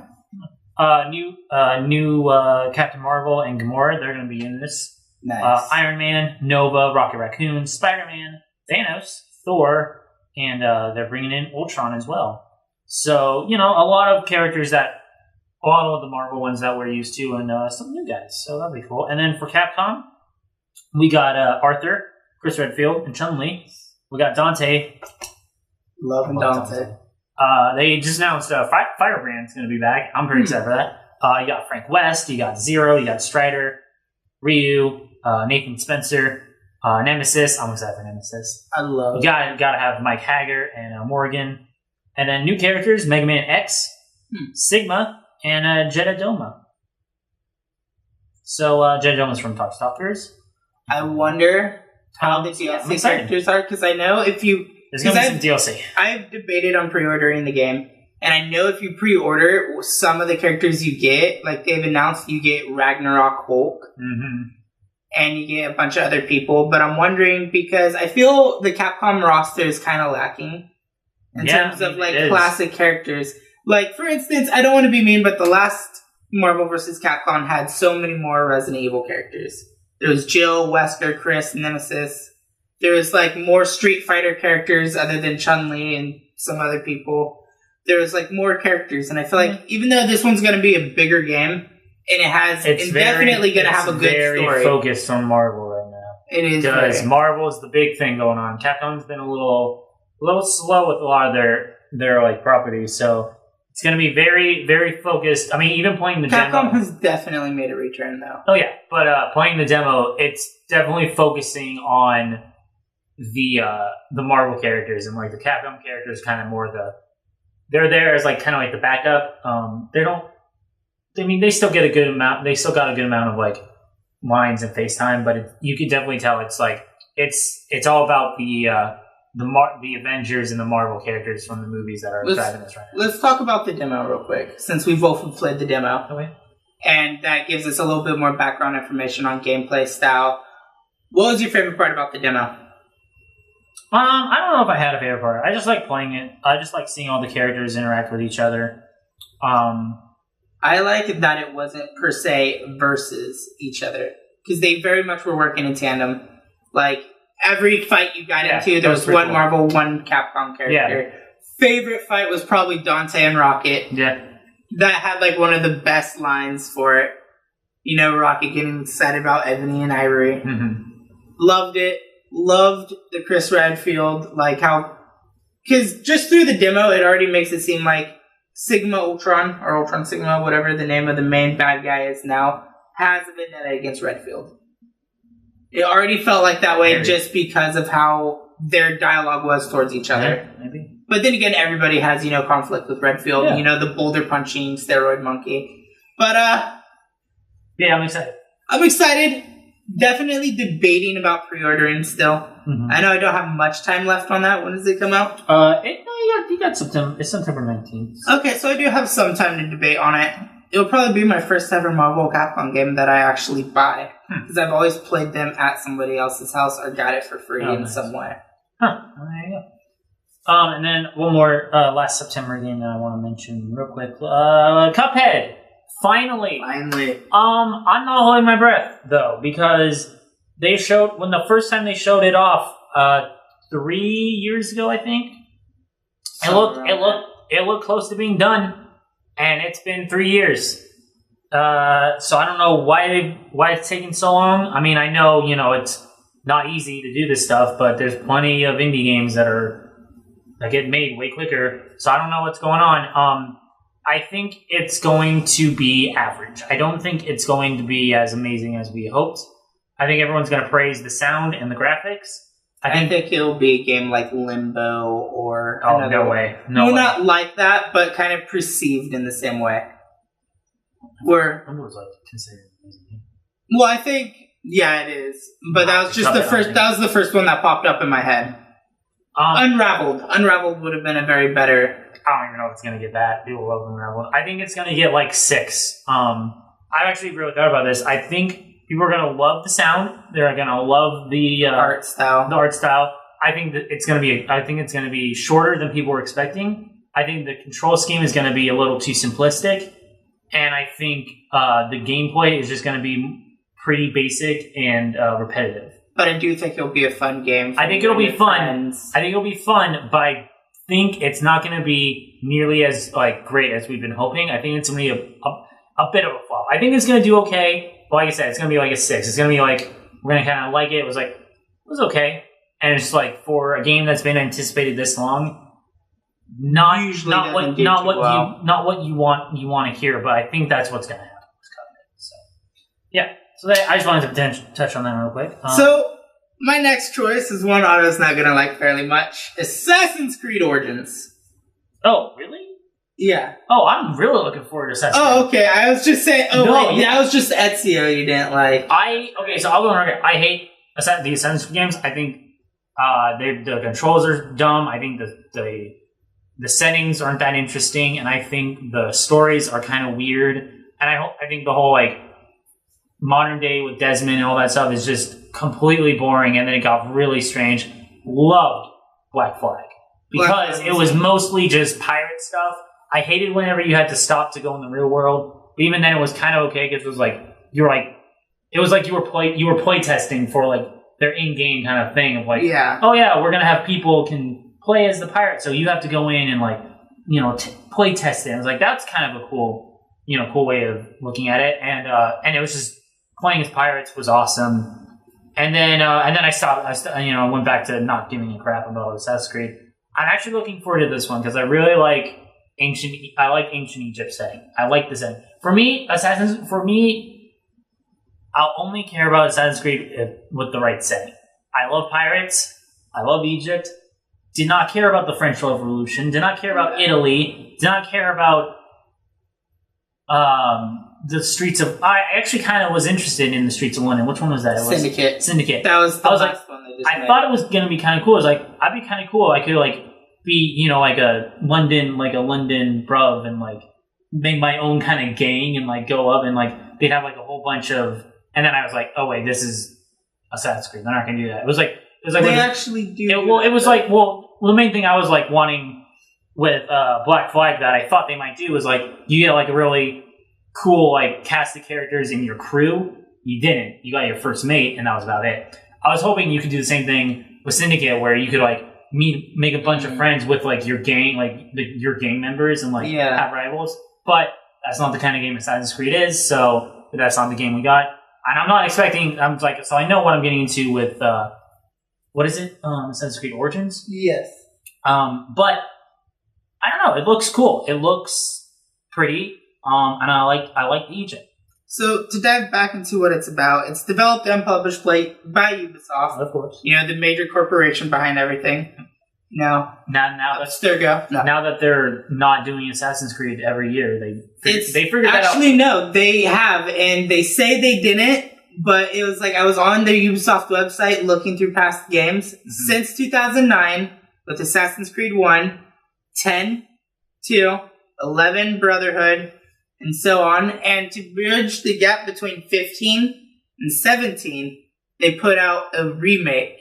New Captain Marvel and Gamora, they're going to be in this. Nice. Iron Man, Nova, Rocket Raccoon, Spider-Man, Thanos, Thor, and they're bringing in Ultron as well. So, a lot of characters a lot of the Marvel ones that we're used to, and some new guys. So that'll be cool. And then for Capcom, we got Arthur, Chris Redfield, and Chun-Li. We got Dante. Loving Dante. They just announced Firebrand's going to be back. I'm pretty excited for that. You got Frank West, you got Zero, you got Strider, Ryu, Nathan Spencer, Nemesis. I'm excited for Nemesis. I love it. You got to have Mike Hager and Morgan. And then new characters, Mega Man X, Sigma, and Jedidoma. So Jedidoma's from Darkstalkers. I wonder how the DLC characters are, because I know if you... There's going to be some DLC. I've debated on pre-ordering the game, and I know if you pre-order, some of the characters you get, like they've announced, you get Ragnarok Hulk, and you get a bunch of other people, but I'm wondering, because I feel the Capcom roster is kind of lacking in terms of like classic characters. Like, for instance, I don't want to be mean, but the last Marvel vs. Capcom had so many more Resident Evil characters. There was Jill, Wesker, Chris, Nemesis. There was like more Street Fighter characters other than Chun-Li and some other people. There was like more characters, and I feel like even though this one's going to be a bigger game, and it's definitely going to have a good story. It's very focused on Marvel right now. It is, because Marvel's the big thing going on. Capcom's been a little slow with a lot of their like properties, so it's going to be very, very focused. I mean, even playing the demo... Capcom has definitely made a return, though. Oh, yeah. But playing the demo, it's definitely focusing on the Marvel characters, and like the Capcom characters kind of more they're there as like kind of like the backup. They still get a good amount. They still got a good amount of like lines and FaceTime, but you can definitely tell it's like it's all about the Avengers and the Marvel characters from the movies that are driving this right now. Let's talk about the demo real quick, since we both played the demo. Okay. And that gives us a little bit more background information on gameplay style. What was your favorite part about the demo? I don't know if I had a favorite part. I just like playing it. I just like seeing all the characters interact with each other. I like that it wasn't per se versus each other, because they very much were working in tandem. Like, every fight you got into, there was one Marvel, one Capcom character. Yeah. Favorite fight was probably Dante and Rocket. Yeah. That had like one of the best lines for it. Rocket getting excited about Ebony and Ivory. Mm-hmm. Loved it. Loved the Chris Redfield, like how... Because just through the demo, it already makes it seem like Sigma Ultron, or Ultron Sigma, whatever the name of the main bad guy is now, has a vendetta against Redfield. It already felt like that way just because of how their dialogue was towards each other. Yeah, maybe. But then again, everybody has, conflict with Redfield. Yeah. The boulder punching steroid monkey. But, yeah, I'm excited. I'm excited. Definitely debating about pre-ordering still. Mm-hmm. I know I don't have much time left on that. When does it come out? You got September. It's September 19th. Okay, so I do have some time to debate on it. It'll probably be my first ever Marvel Capcom game that I actually buy. Because I've always played them at somebody else's house or got it for free in some way. Huh. There you go. And then one more last September game that I want to mention real quick. Cuphead. Finally. I'm not holding my breath, though, because they showed... When the first time they showed it off, 3 years ago, I think, it looked close to being done. And it's been 3 years. So I don't know why it's taking so long. I mean, I know, it's not easy to do this stuff, but there's plenty of indie games that get made way quicker. So I don't know what's going on. I think it's going to be average. I don't think it's going to be as amazing as we hoped. I think everyone's going to praise the sound and the graphics. I think it'll be a game like Limbo or... Oh, no way. No way. Not like that, but kind of perceived in the same way. Where... Limbo was considered an amazing game. Well, I think... Yeah, it is. But that was just the first... That was the first one that popped up in my head. Unraveled. Unraveled would have been a very better... I don't even know if it's going to get that. People love Unraveled. I think it's going to get 6. I actually really thought about this. I think people are going to love the sound. They're going to love the art style. The art style. I think that it's going to be shorter than people were expecting. I think the control scheme is going to be a little too simplistic, and I think the gameplay is just going to be pretty basic and repetitive. But I do think it'll be a fun game. I think it'll be fun. I think it'll be fun, but I think it's not going to be nearly as great as we've been hoping. I think it's going to be a bit of a flop. I think it's going to do okay. But like I said, it's going to be a 6. It's going to be we're going to kind of like it. It was okay. And it's just for a game that's been anticipated this long, not what you want to hear. But I think that's what's going to happen. So yeah. So I just wanted to touch on that real quick. So my next choice is one Otto's not going to like fairly much: Assassin's Creed Origins. Oh, really? Yeah. Oh, I'm really looking forward to Assassin's Creed. Oh, okay. I was just saying... that was just Ezio you didn't like. So I'll go on record. I hate the Assassin's Creed games. I think the controls are dumb. I think the settings aren't that interesting. And I think the stories are kind of weird. And I think the whole, modern day with Desmond and all that stuff is just completely boring. And then it got really strange. Loved Black Flag. Because it was mostly just pirate stuff. I hated whenever you had to stop to go in the real world, but even then it was kind of okay because it was you were play testing for their in-game kind of thing of oh yeah, we're gonna have people can play as the pirate, so you have to go in and play test it. I was that's kind of a cool way of looking at it, and it was just playing as pirates was awesome. And then I stopped. I went back to not giving a crap about Assassin's Creed. I'm actually looking forward to this one because I really like. I like ancient Egypt setting. I like the setting. For me, I'll only care about Assassin's Creed with the right setting. I love pirates. I love Egypt. Did not care about the French Revolution. Did not care about Italy. Did not care about the streets of... I actually kind of was interested in the streets of London. Which one was that? Syndicate. That was the last one they just made. I thought it was going to be kind of cool. I was I'd be kind of cool. I could be a London bruv and make my own kind of gang and go up and they'd have a whole bunch of, and then I was oh wait, this is Assassin's Creed. They're not gonna do that. It was they actually do. It was the main thing I was wanting with Black Flag that I thought they might do was you get a really cool cast of characters in your crew. You didn't. You got your first mate and that was about it. I was hoping you could do the same thing with Syndicate where you could make a bunch of friends with your gang, your gang members and have rivals. But that's not the kind of game Assassin's Creed is, so that's not the game we got. And I'm not expecting, so I know what I'm getting into with, what is it? Assassin's Creed Origins? Yes. But, I don't know, it looks cool. It looks pretty, and I like Egypt. So, to dive back into what it's about, it's developed and published by Ubisoft. Of course. The major corporation behind everything. Now that's Sturgo. No. Now that they're not doing Assassin's Creed every year, they figured that out. Actually, no, they have, and they say they didn't, but it was I was on their Ubisoft website looking through past games. Mm-hmm. Since 2009, with Assassin's Creed 1, 10, 2, 11 Brotherhood, and so on. And to bridge the gap between 15 and 17, they put out a remake.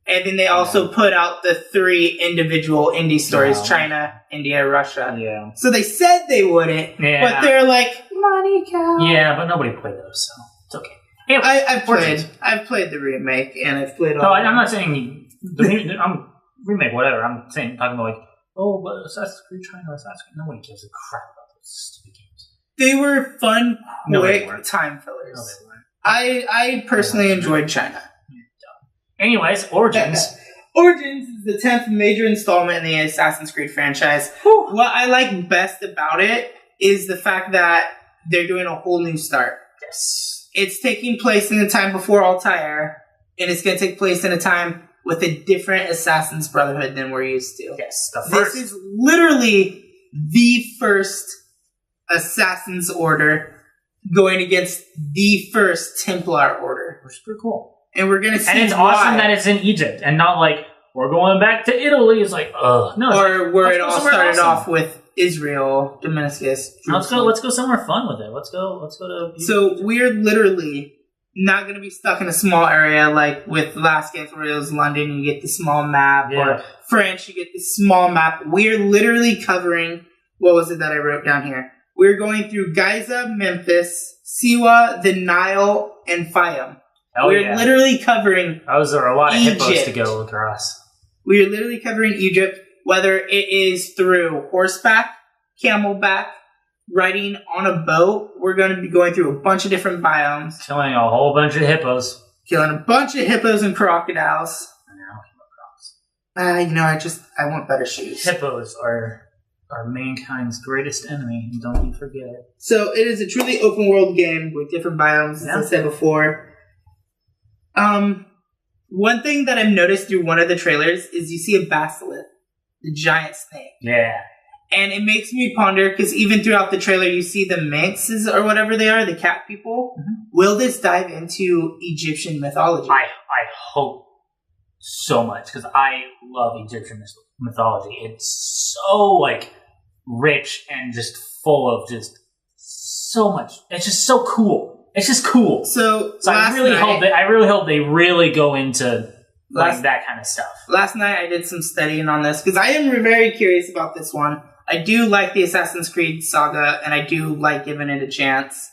And then they also put out the 3 individual indie stories, China, India, Russia. Yeah. So they said they wouldn't, but they're money cow. Yeah, but nobody played those, so it's okay. Anyway, I've played the remake, and I've played all. No, I'm not saying I'm remake whatever. I'm talking about but Assassin's Creed China, Assassin's Creed. Nobody gives a crap about those stupid games. They were fun, quick time fillers. No, they weren't. I personally enjoyed China. Anyways, Origins. Origins is the 10th major installment in the Assassin's Creed franchise. Whew. What I like best about it is the fact that they're doing a whole new start. Yes. It's taking place in the time before Altair, and it's going to take place in a time with a different Assassin's Brotherhood than we're used to. Yes. The first. This is literally the first Assassin's Order going against the first Templar Order. Which is pretty cool. And we're going to see And it's awesome that it's in Egypt and not like, we're going back to Italy. It's like, ugh. No, or where it all started awesome. off with Israel, Damascus. Let's go somewhere fun with it. Let's go to... So we're literally not going to be stuck in a small area like with the last game where it was London, you get the small map, or France, you get the small map. We're literally covering, what was it that I wrote down here? We're going through Giza, Memphis, Siwa, the Nile, and Fayum. We're literally covering those are a lot of Egypt. hippos to go across. We're literally covering Egypt, whether it is through horseback, camelback, riding on a boat. We're going to be going through a bunch of different biomes. Killing a whole bunch of hippos. Killing a bunch of hippos and crocodiles. I know, I want better shoes. Hippos are mankind's greatest enemy, and don't you forget it. So it is a truly open world game with different biomes, as I said before. One thing that I've noticed through one of the trailers is you see a basilisk, the giant snake. Yeah. And it makes me ponder, because even throughout the trailer you see the manxes or whatever they are, the cat people. Mm-hmm. Will this dive into Egyptian mythology? I hope so much, because I love Egyptian mythology. It's so, like, rich and just full of just so much. It's just so cool. It's just cool. So I really hope they really go into like that kind of stuff. Last night I did some studying on this because I am very curious about this one. I do like the Assassin's Creed saga, and I do like giving it a chance.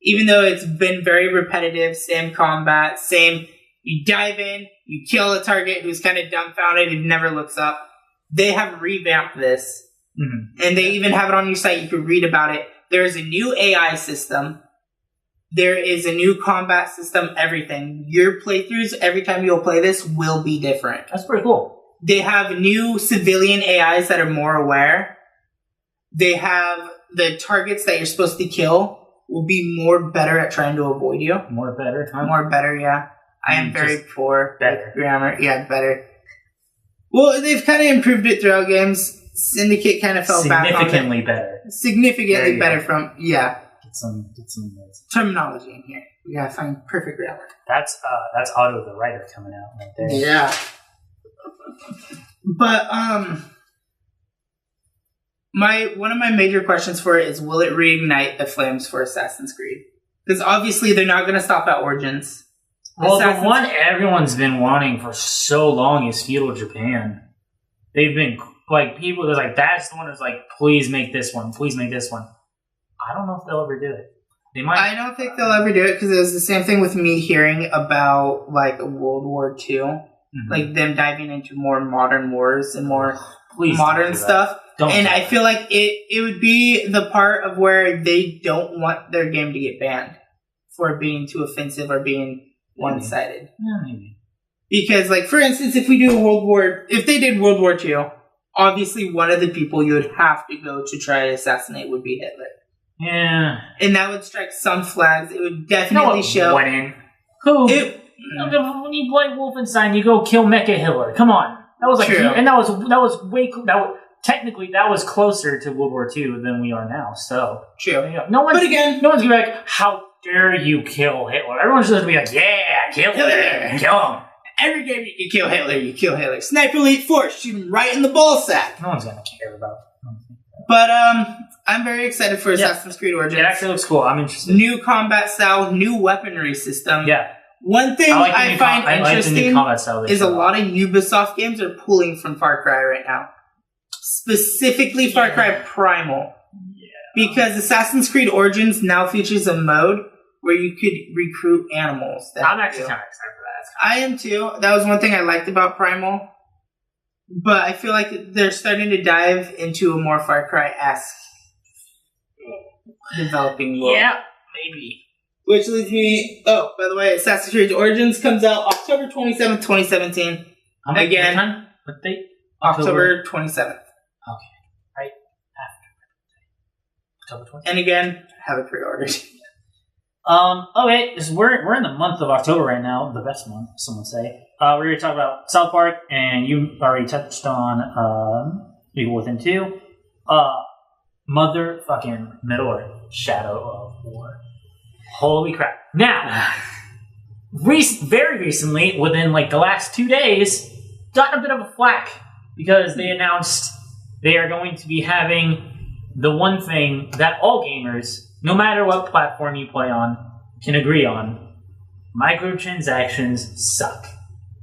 Even though it's been very repetitive, same combat, same, you dive in, you kill a target who's kind of dumbfounded and never looks up. They have revamped this. Mm-hmm. And they even have it on your site. You can read about it. There is a new AI system. There is a new combat system, everything. Your playthroughs, every time you'll play this, will be different. That's pretty cool. They have new civilian AIs that are more aware. They have the targets that you're supposed to kill will be better at trying to avoid you. More better, huh? More better, yeah. I am very poor better. With grammar. Yeah, better. Well, they've kind of improved it throughout games. Syndicate kind of fell back on it. Significantly better. Significantly better from, yeah. Get some terminology in here. We gotta find perfect grammar. That's Otto the writer coming out right there. Yeah. But one of my major questions for it is, will it reignite the flames for Assassin's Creed? Because obviously they're not gonna stop at Origins. Well, the one everyone's been wanting for so long is Feudal Japan. They've been like, people that's like, that's the one that's like, please make this one, please make this one. I don't know if they'll ever do it. They might. I don't think they'll ever do it, because it was the same thing with me hearing about like World War II, like them diving into more modern wars and more modern stuff. I feel like it would be the part of where they don't want their game to get banned for being too offensive or being one-sided. Yeah, maybe. Because, like, for instance, if they did World War II, obviously one of the people you would have to go to try to assassinate would be Hitler. Yeah. And that would strike some flags. It would definitely show. When you play Wolfenstein, you go kill Mecha Hitler. Come on. That was like, true. And that was way cool. Technically, that was closer to World War II than we are now. So true. No one's gonna be like, how dare you kill Hitler? Everyone's just gonna be like, yeah, kill Hitler, kill him. Every game you can kill Hitler, you kill Hitler. Sniper Elite Force, shoot him right in the ball sack. No one's gonna care about it. But I'm very excited for Assassin's Creed Origins. It actually looks cool. I'm interested. New combat style, new weaponry system. Yeah. One thing I find interesting is a lot of Ubisoft games are pulling from Far Cry right now. Specifically Far Cry Primal. Yeah. Because Assassin's Creed Origins now features a mode where you could recruit animals. I'm actually kind of excited for that. I am too. That was one thing I liked about Primal. But I feel like they're starting to dive into a more Far Cry-esque developing world. Yeah, maybe. Which leads me... Oh, by the way, Assassin's Creed Origins comes out October 27th, 2017. Again, what date? October 27th. Okay, right after October 27th. And again, have it pre-ordered. Okay, so we're in the month of October right now, the best month, some would say. We're going to talk about South Park, and you already touched on Evil Within 2. Motherfucking Middle-earth, Shadow of War. Holy crap. Now, very recently, within like the last 2 days, got a bit of a flack because they announced they are going to be having the one thing that all gamers, no matter what platform you play on, can agree on. Microtransactions suck.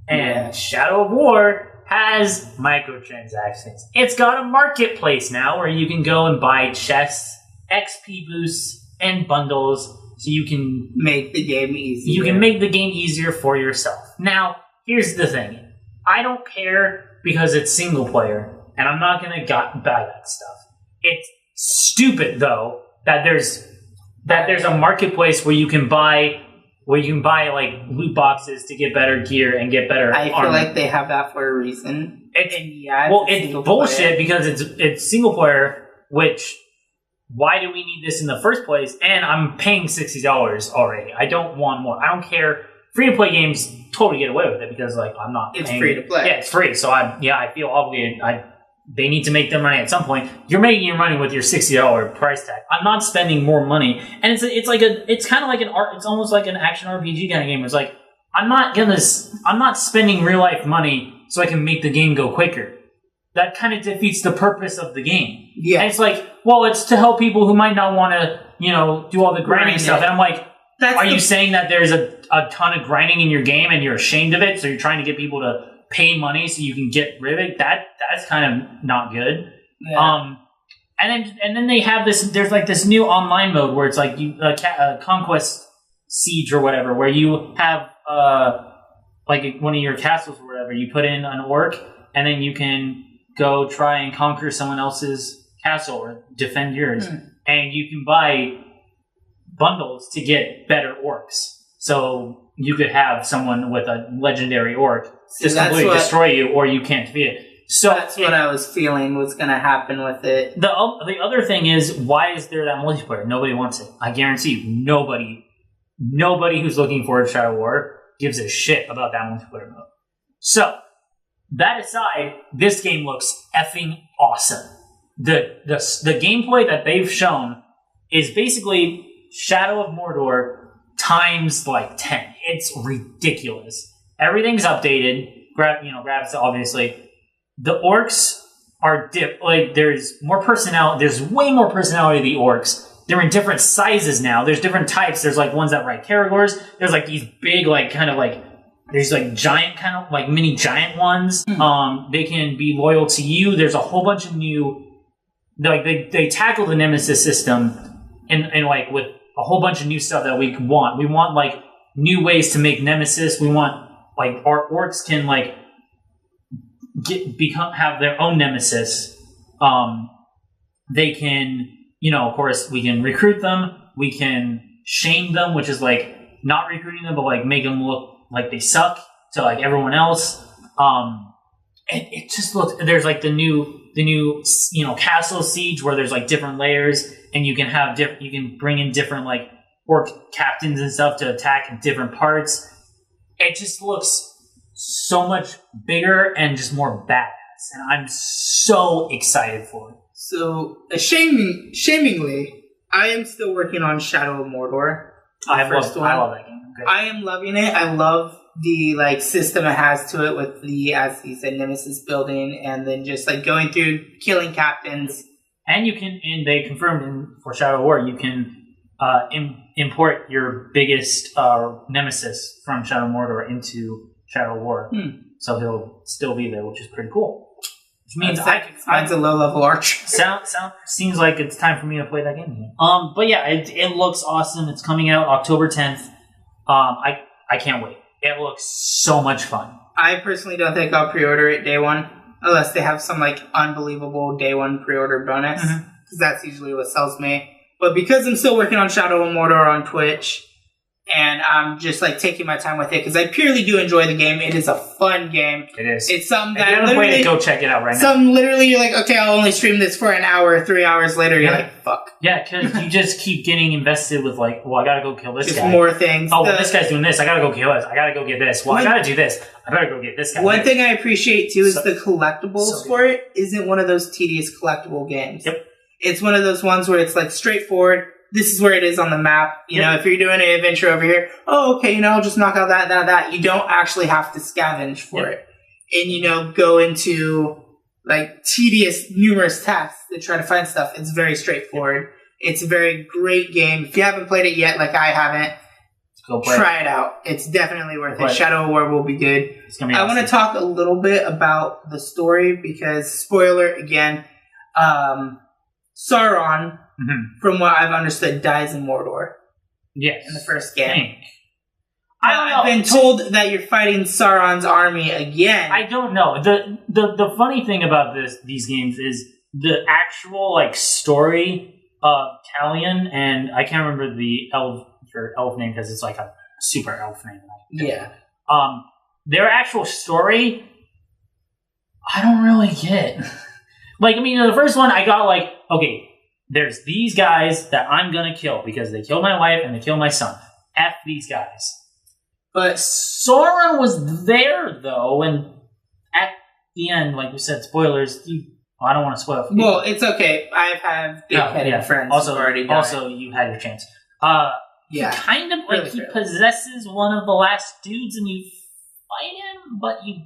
And Shadow of War has microtransactions. It's got a marketplace now where you can go and buy chests, XP boosts, and bundles so you can make the game easier. You can make the game easier for yourself. Now, here's the thing. I don't care because it's single player, and I'm not going to buy that stuff. It's stupid, though, that there's a marketplace where you can buy like loot boxes to get better gear and get better I armor. feel like they have that for a reason. It's bullshit because it's single player, which why do we need this in the first place? And I'm paying $60 already. I don't want more. I don't care. Free to play games totally get away with it because like I'm not It's paying. free to play. Yeah, it's free. So I feel obligated. They need to make their money at some point. You're making your money with your $60 price tag. I'm not spending more money, and it's kind of like an art. It's almost like an action RPG kind of game. It's like I'm not spending real life money so I can make the game go quicker. That kind of defeats the purpose of the game. Yeah, and it's like, well, it's to help people who might not want to, do all the grinding stuff. And I'm like, are you saying that there's a ton of grinding in your game and you're ashamed of it? So you're trying to get people to pay money so you can get rid of it? That's kind of not good. Yeah. And then they have this. There's like this new online mode where it's like Conquest Siege or whatever, where you have like one of your castles or whatever. You put in an orc, and then you can go try and conquer someone else's castle or defend yours, and you can buy bundles to get better orcs. So you could have someone with a legendary orc just completely destroy you, or you can't defeat it. So that's what I was feeling was going to happen with it. The other thing is, why is there that multiplayer? Nobody wants it. I guarantee you, nobody who's looking forward to Shadow War gives a shit about that multiplayer mode. So, that aside, this game looks effing awesome. The gameplay that they've shown is basically Shadow of Mordor times like 10. It's ridiculous. Everything's updated. Graphics obviously. The orcs are there's more personality. There's way more personality to the orcs. They're in different sizes now. There's different types. There's like ones that ride Caragors. There's like these big there's like giant kind of like mini giant ones. They can be loyal to you. There's a whole bunch of new they tackle the Nemesis system and like with a whole bunch of new stuff that we want. We want like new ways to make Nemesis. We want like our orcs can like have their own Nemesis. They can, of course, we can recruit them. We can shame them, which is like not recruiting them, but like make them look like they suck to like everyone else. And it just looks. There's like the new Castle Siege where there's like different layers, and you can have you can bring in different like orc captains and stuff to attack in different parts. It just looks so much bigger and just more badass, and I'm so excited for it. So, shamingly, I am still working on Shadow of Mordor. I love that game. Okay. I am loving it. I love the system it has to it with the, as you said, Nemesis building, and then just going through killing captains. And you can, and they confirmed for Shadow of War, you can import your biggest Nemesis from Shadow of Mordor into Shadow of War. So he'll still be there, which is pretty cool. Which means mine's a low-level archer. Seems like it's time for me to play that game again. But yeah, it looks awesome. It's coming out October 10th. I can't wait. It looks so much fun. I personally don't think I'll pre-order it day one, unless they have some unbelievable day one pre-order bonus, because that's usually what sells me. But because I'm still working on Shadow of Mordor on Twitch, and I'm just like taking my time with it because I purely do enjoy the game. It is a fun game. It is. It's something that if you haven't played it, go check it out right now. Some literally, you're like, okay, I'll only stream this for an hour. 3 hours later, you're like, fuck. Yeah, because you just keep getting invested with like, well, I gotta go kill this guy. More things. Oh, well, this guy's doing this. I gotta go kill this. I gotta go get this. Well, I gotta do this. I better go get this guy. One thing I appreciate too is the collectibles for it isn't one of those tedious collectible games. Yep. It's one of those ones where it's like straightforward. This is where it is on the map. You know, if you're doing an adventure over here, oh, okay, I'll just knock out that. You don't actually have to scavenge for it. And, go into, like, tedious, numerous tasks to try to find stuff. It's very straightforward. It's a very great game. If you haven't played it yet, like I haven't, try it out. It's definitely worth it. Shadow of War will be good. It's gonna be awesome. I want to talk a little bit about the story because, spoiler, again, Sauron, from what I've understood, dies in Mordor. Yes. In the first game. I've been told that you're fighting Sauron's army again. I don't know. The funny thing about these games is the actual story of Talion, and I can't remember the elf name because it's like a super elf name. Yeah. Their actual story, I don't really get. The first one I got okay, there's these guys that I'm gonna kill because they killed my wife and they killed my son. F these guys. But Sauron was there though, and at the end, like we said, spoilers. I don't want to spoil. Well, it's okay. I have big-headed friends also, who already died. Also, you had your chance. He kind of he possesses one of the last dudes, and you fight him, but you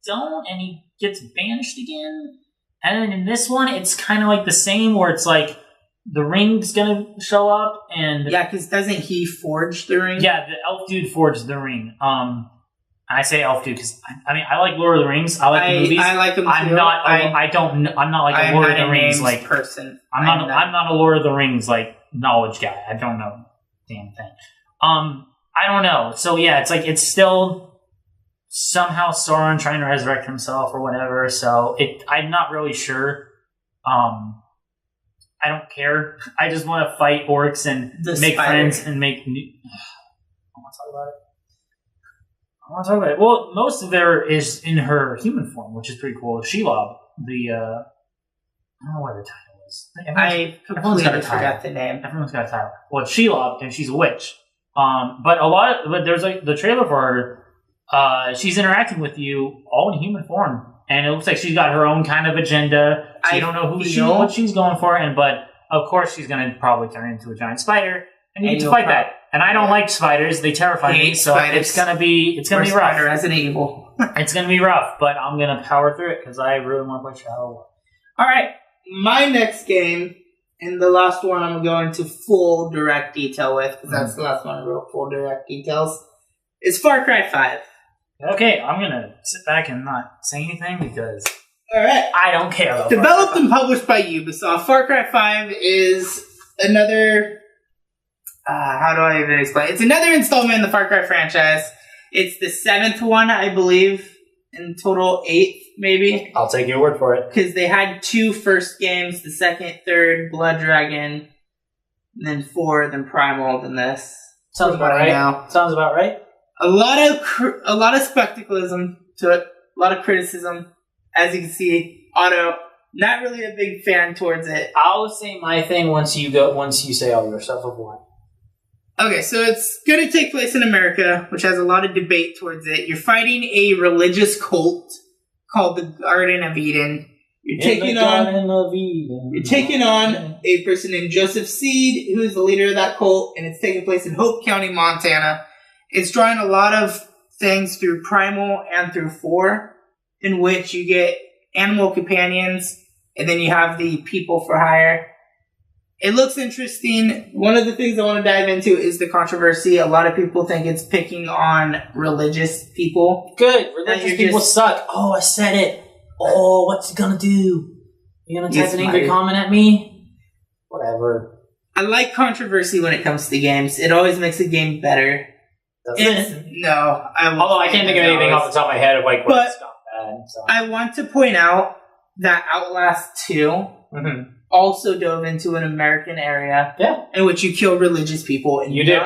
don't, and he gets banished again. And then in this one, it's kind of like the same, where it's like the ring's gonna show up, and because doesn't he forge the ring? Yeah, the elf dude forged the ring. I say elf dude because I like Lord of the Rings. I like the movies. I like them too. I'm not like a Lord of the Rings person. I'm not a Lord of the Rings knowledge guy. I don't know damn thing. I don't know. So yeah, it's still somehow Sauron trying to resurrect himself or whatever. So I'm not really sure. I don't care. I just want to fight orcs and make friends and make new. I want to talk about it. Well, most of her is in her human form, which is pretty cool. Shelob, I don't know what the title is. I completely forgot the name. Everyone's got a title. Well, it's Shelob, and she's a witch. But there's the trailer for her. She's interacting with you all in human form, and it looks like she's got her own kind of agenda. So you don't know what she's going for, but of course she's going to probably turn into a giant spider, and you get to fight that. And I don't like spiders; they terrify me. So it's gonna be rough. Spider as an evil. It's gonna be rough, but I'm gonna power through it because I really want to play Shadow of War. All right, my next game, and the last one I'm going to full direct detail with because that's the last one I wrote full direct details. Is Far Cry 5. Okay, I'm gonna sit back and not say anything because alright, I don't care. About developed and published by Ubisoft, Far Cry 5 is another. How do I even explain? It's another installment in the Far Cry franchise. It's the 7th one, I believe. In total, 8th, maybe. I'll take your word for it. Because they had 2 first games, the 2nd, 3rd, Blood Dragon, then 4, then Primal, then this. Sounds about right. Now. Sounds about right. A lot of spectaclism to it. A lot of criticism. As you can see, Otto, not really a big fan towards it. I'll say my thing once you say all your stuff of what. Okay, so it's going to take place in America, which has a lot of debate towards it. You're fighting a religious cult called the Garden of Eden. You're taking on a person named Joseph Seed, who is the leader of that cult, and it's taking place in Hope County, Montana. It's drawing a lot of things through Primal and through 4, in which you get animal companions, and then you have the people for hire. It looks interesting. One of the things I want to dive into is the controversy. A lot of people think it's picking on religious people. Good. Religious people suck. Oh, I said it. Oh, what's it gonna do? You gonna type an angry comment at me? Whatever. I like controversy when it comes to games. It always makes a game better. No. Although I can't think of anything off the top of my head of what's gone bad. So. I want to point out that Outlast 2 also dove into an American area in which you kill religious people. And you do.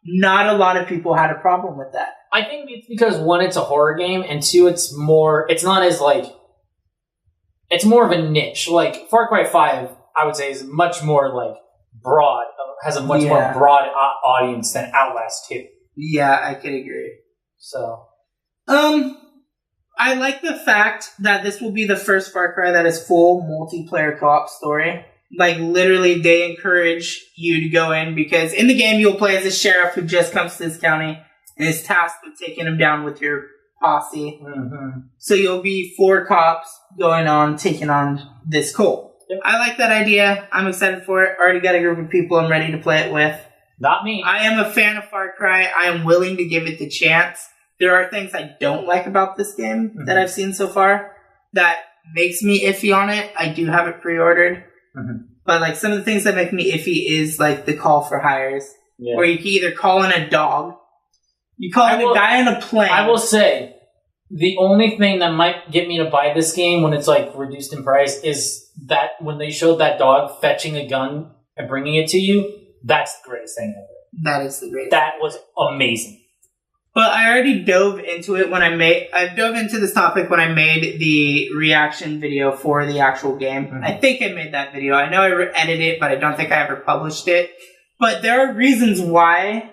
not a lot of people had a problem with that. I think it's because, one, it's a horror game, and two, it's more of a niche. Like, Far Cry 5, I would say, is much more, like, broad, has a much more broad audience than Outlast 2. Yeah, I could agree. So... I like the fact that this will be the first Far Cry that is full multiplayer co-op story. Like, literally, they encourage you to go in, because in the game, you'll play as a sheriff who just comes to this county and is tasked with taking him down with your posse. Mm-hmm. So you'll be 4 cops going on, taking on this cult. Yep. I like that idea. I'm excited for it. Already got a group of people I'm ready to play it with. Not me. I am a fan of Far Cry. I am willing to give it the chance. There are things I don't like about this game that I've seen so far that makes me iffy on it. I do have it pre-ordered. Mm-hmm. But, like, some of the things that make me iffy is, like, the call for hires. Yeah. Where you can either call in a dog, you call in a guy on a plane. I will say, the only thing that might get me to buy this game when it's, like, reduced in price is that when they showed that dog fetching a gun and bringing it to you, that's the greatest thing ever. That is the greatest. That was amazing. But I already dove into it I dove into this topic when I made the reaction video for the actual game. Mm-hmm. I think I made that video. I know I edited it, but I don't think I ever published it. But there are reasons why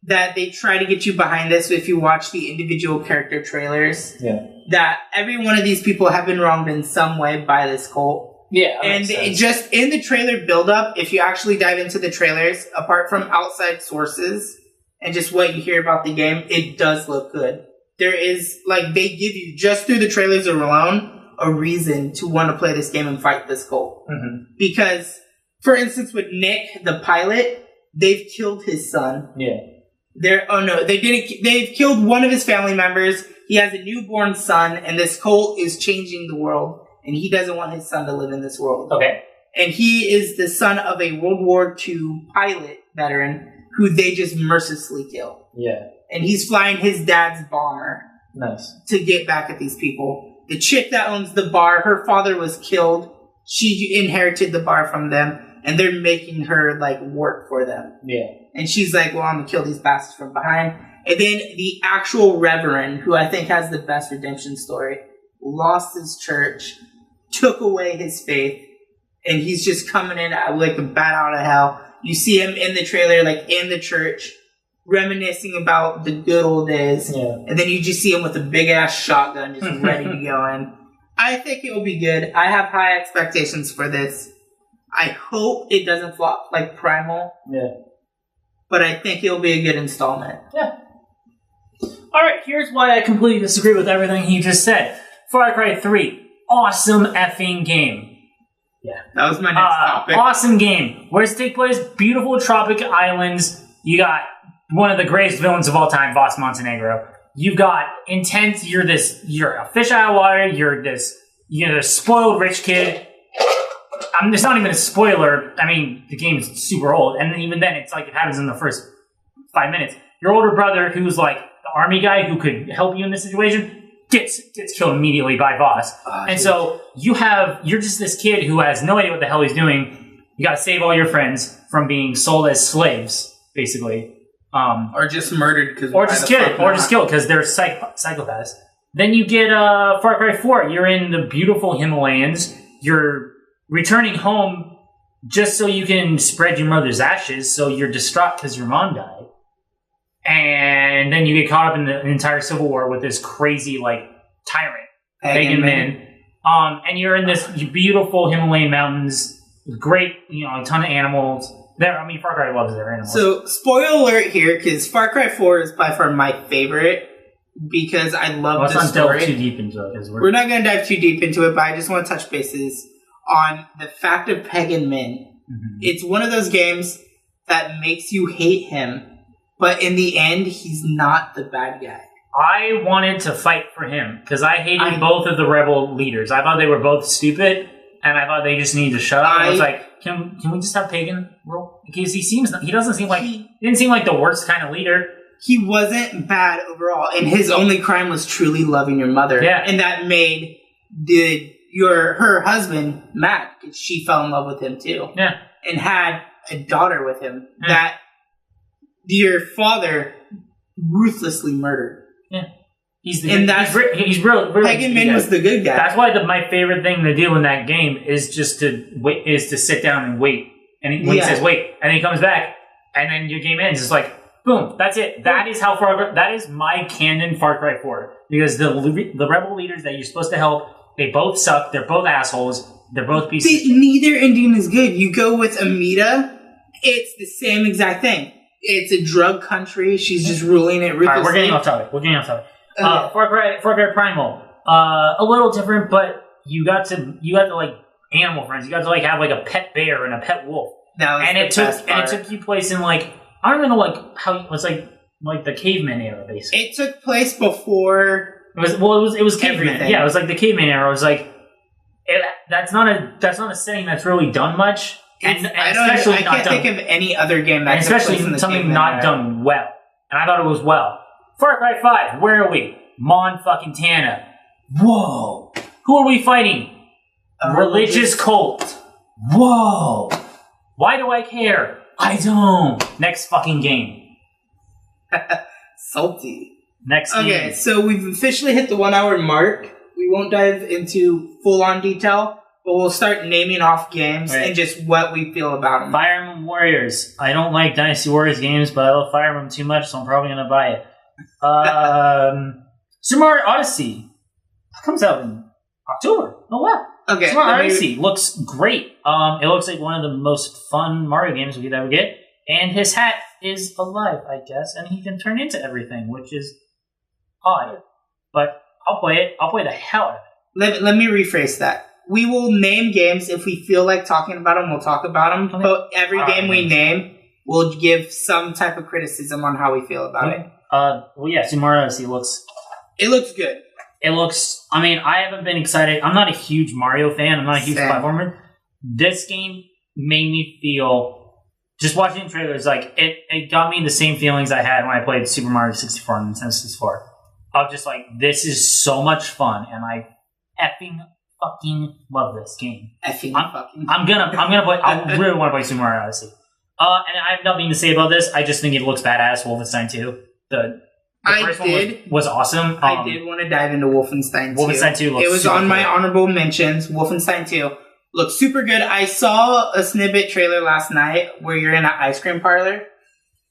that they try to get you behind this if you watch the individual character trailers. Yeah. That every one of these people have been wronged in some way by this cult. Yeah. And just in the trailer build-up, if you actually dive into the trailers, apart from outside sources and just what you hear about the game, it does look good. There is, like, they give you, just through the trailers alone, a reason to want to play this game and fight this cult. Mm-hmm. Because, for instance, with Nick, the pilot, they've killed his son. Yeah. They've killed one of his family members. He has a newborn son, and this cult is changing the world, and he doesn't want his son to live in this world. Okay. And he is the son of a World War II pilot veteran who they just mercilessly kill. Yeah. And he's flying his dad's bomber. Nice. To get back at these people. The chick that owns the bar, her father was killed. She inherited the bar from them, and they're making her, like, work for them. Yeah. And she's like, well, I'm gonna kill these bastards from behind. And then the actual Reverend, who I think has the best redemption story, lost his church, took away his faith, and he's just coming in like a bat out of hell. You see him in the trailer, like, in the church, reminiscing about the good old days. Yeah. And then you just see him with a big-ass shotgun just ready to go in. I think it will be good. I have high expectations for this. I hope it doesn't flop like Primal. Yeah. But I think it'll be a good installment. Yeah. Alright, here's why I completely disagree with everything he just said. Far Cry 3. Awesome effing game. Yeah. That was my next topic. Awesome game. Where does it take place? Beautiful tropic islands. You got one of the greatest villains of all time, Voss Montenegro. You've got intense, you're a fish out of water, you're this spoiled rich kid. It's not even a spoiler. I mean, the game's super old, and even then, it's like it happens in the first 5 minutes. Your older brother, who's like the army guy who could help you in this situation, gets killed immediately by Voss. And so you're just this kid who has no idea what the hell he's doing. You gotta save all your friends from being sold as slaves, basically. Or just murdered because killed because they're psychopaths. Then you get Far Cry 4. You're in the beautiful Himalayas. You're returning home just so you can spread your mother's ashes. So you're distraught because your mom died. And then you get caught up in the entire civil war with this crazy, like, tyrant, pagan man. And you're in this beautiful Himalayan mountains with great, a ton of animals. Far Cry loves their animals. So, spoiler alert here, because Far Cry 4 is by far my favorite, because I love the story. Let's not delve too deep into it. We're not going to dive too deep into it, but I just want to touch bases on the fact of pagan men. Mm-hmm. It's one of those games that makes you hate him. But in the end, he's not the bad guy. I wanted to fight for him because I hated both of the rebel leaders. I thought they were both stupid, and I thought they just needed to shut up. I was like, can we just have Pagan rule? Because he didn't seem like the worst kind of leader. He wasn't bad overall, and his only crime was truly loving your mother. Yeah, and that made her husband mad because she fell in love with him too. Yeah, and had a daughter with him. Yeah. your father ruthlessly murdered. Yeah. He's really Pagan Min was the good guy. That's why my favorite thing to do in that game is just to wait, is to sit down and wait. And when he says wait, and then he comes back, and then your game ends. It's like, boom, that's it. That is how that is my canon Far Cry 4. Because the rebel leaders that you're supposed to help, they both suck. They're both assholes. They're both pieces of shit. Neither ending is good. You go with Amita, it's the same exact thing. It's a drug country. She's just ruling it ruthlessly. All right, we're getting off topic. Far Cry Primal, a little different, but you got to like animal friends. You got to like have like a pet bear and a pet wolf. It took you place in like, I don't even know like how it was like the caveman era basically. It took place before. It was caveman. Everything. Yeah, it was like the caveman era. It was like that's not a setting that's really done much. I can't think of any other game that especially something not done well. And I thought it was well. Far Cry 5, where are we? Mon-fucking-Tana. Whoa. Who are we fighting? A religious cult. Whoa. Why do I care? I don't. Next fucking game. Salty. Next game. Okay, so we've officially hit the 1 hour mark. We won't dive into full-on detail, but we'll start naming off games and just what we feel about them. Fire Emblem Warriors. I don't like Dynasty Warriors games, but I love Fire Emblem too much, so I'm probably going to buy it. Super Mario Odyssey comes out in October. Oh wow! Okay, Super Mario Odyssey looks great. It looks like one of the most fun Mario games we could ever get. And his hat is alive, I guess, and he can turn into everything, which is odd. But I'll play it. I'll play the hell out of it. Let me rephrase that. We will name games if we feel like talking about them. We'll talk about them. Okay. But every game we name, we'll give some type of criticism on how we feel about it. Super Mario Odyssey looks... It looks good. It looks... I mean, I haven't been excited. I'm not a huge Mario fan. I'm not a huge platformer. This game made me feel... Just watching the trailers, like, it got me the same feelings I had when I played Super Mario 64 on Nintendo 64. Of just like, this is so much fun, and I effing fucking love this game. I'm gonna play... I really want to play Super Mario Odyssey. And I have nothing to say about this. I just think it looks badass. Wolfenstein 2. The first one was awesome. I did want to dive into Wolfenstein 2. Wolfenstein 2 looks It was on my honorable mentions. Wolfenstein 2 looks super good. I saw a snippet trailer last night where you're in an ice cream parlor.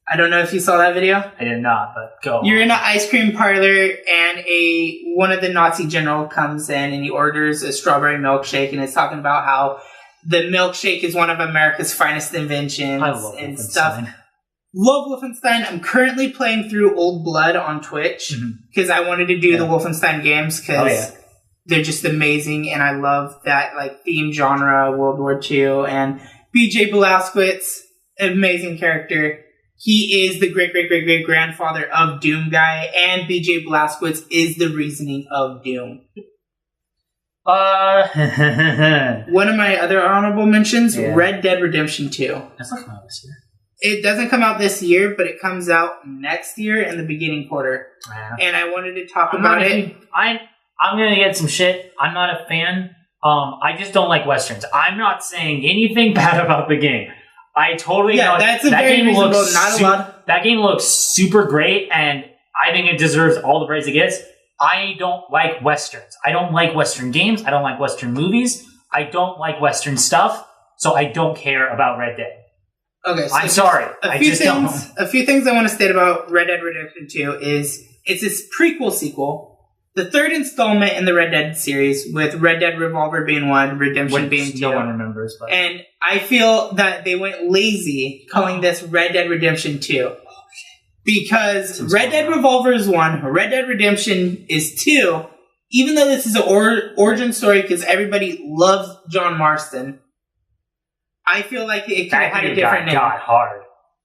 I don't know if you saw that video. I did not, but go on. You're in an ice cream parlor and one of the Nazi general comes in and he orders a strawberry milkshake and it's talking about how the milkshake is one of America's finest inventions and stuff. Love Wolfenstein. I'm currently playing through Old Blood on Twitch because I wanted to do the Wolfenstein games because they're just amazing and I love that like theme genre, World War II. And BJ Blazkowicz, amazing character. He is the great-great-great-great-grandfather of Doom guy, and BJ Blazkowicz is the reasoning of Doom. One of my other honorable mentions, Red Dead Redemption 2. That's not coming out this year. It doesn't come out this year, but it comes out next year in the beginning quarter. Yeah. And I wanted to talk about it. I'm going to get some shit. I'm not a fan. I just don't like Westerns. I'm not saying anything bad about the game. I totally know. That's a very reasonable, not a lot. That game looks super great, and I think it deserves all the praise it gets. I don't like Westerns. I don't like Western games. I don't like Western movies. I don't like Western stuff, so I don't care about Red Dead. Okay, so I'm sorry. A few things I want to state about Red Dead Redemption 2 is it's this prequel sequel. The third installment in the Red Dead series, with Red Dead Revolver being 1, Redemption being 2. No one remembers. But. And I feel that they went lazy calling this Red Dead Redemption 2. Because Red Dead Revolver is 1, Red Dead Redemption is 2. Even though this is an origin story because everybody loves John Marston, I feel like it could have had a different name. Got hard.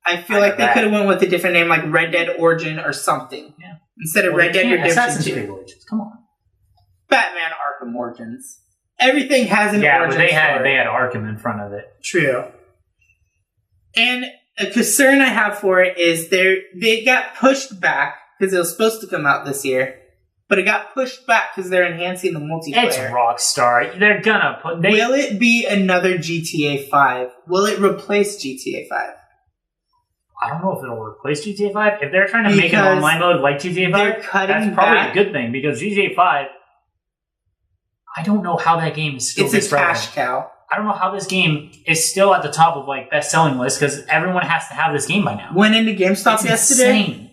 I feel like they could have went with a different name like Red Dead Origin or something. Yeah. Instead of Red Dead Redemption 2. Origins. Come on. Batman Arkham Origins. Everything has an origin story. Yeah, but they had Arkham in front of it. True. And a concern I have for it is they got pushed back because it was supposed to come out this year. But it got pushed back because they're enhancing the multiplayer. It's Rockstar. They're gonna put... Will it be another GTA 5? Will it replace GTA 5? I don't know if it'll replace GTA 5. If they're trying to make an online mode like GTA 5, that's probably a good thing, because GTA 5, I don't know how that game is still It's a cash cow. I don't know how this game is still at the top of like best-selling lists, because everyone has to have this game by now. Went into GameStop yesterday.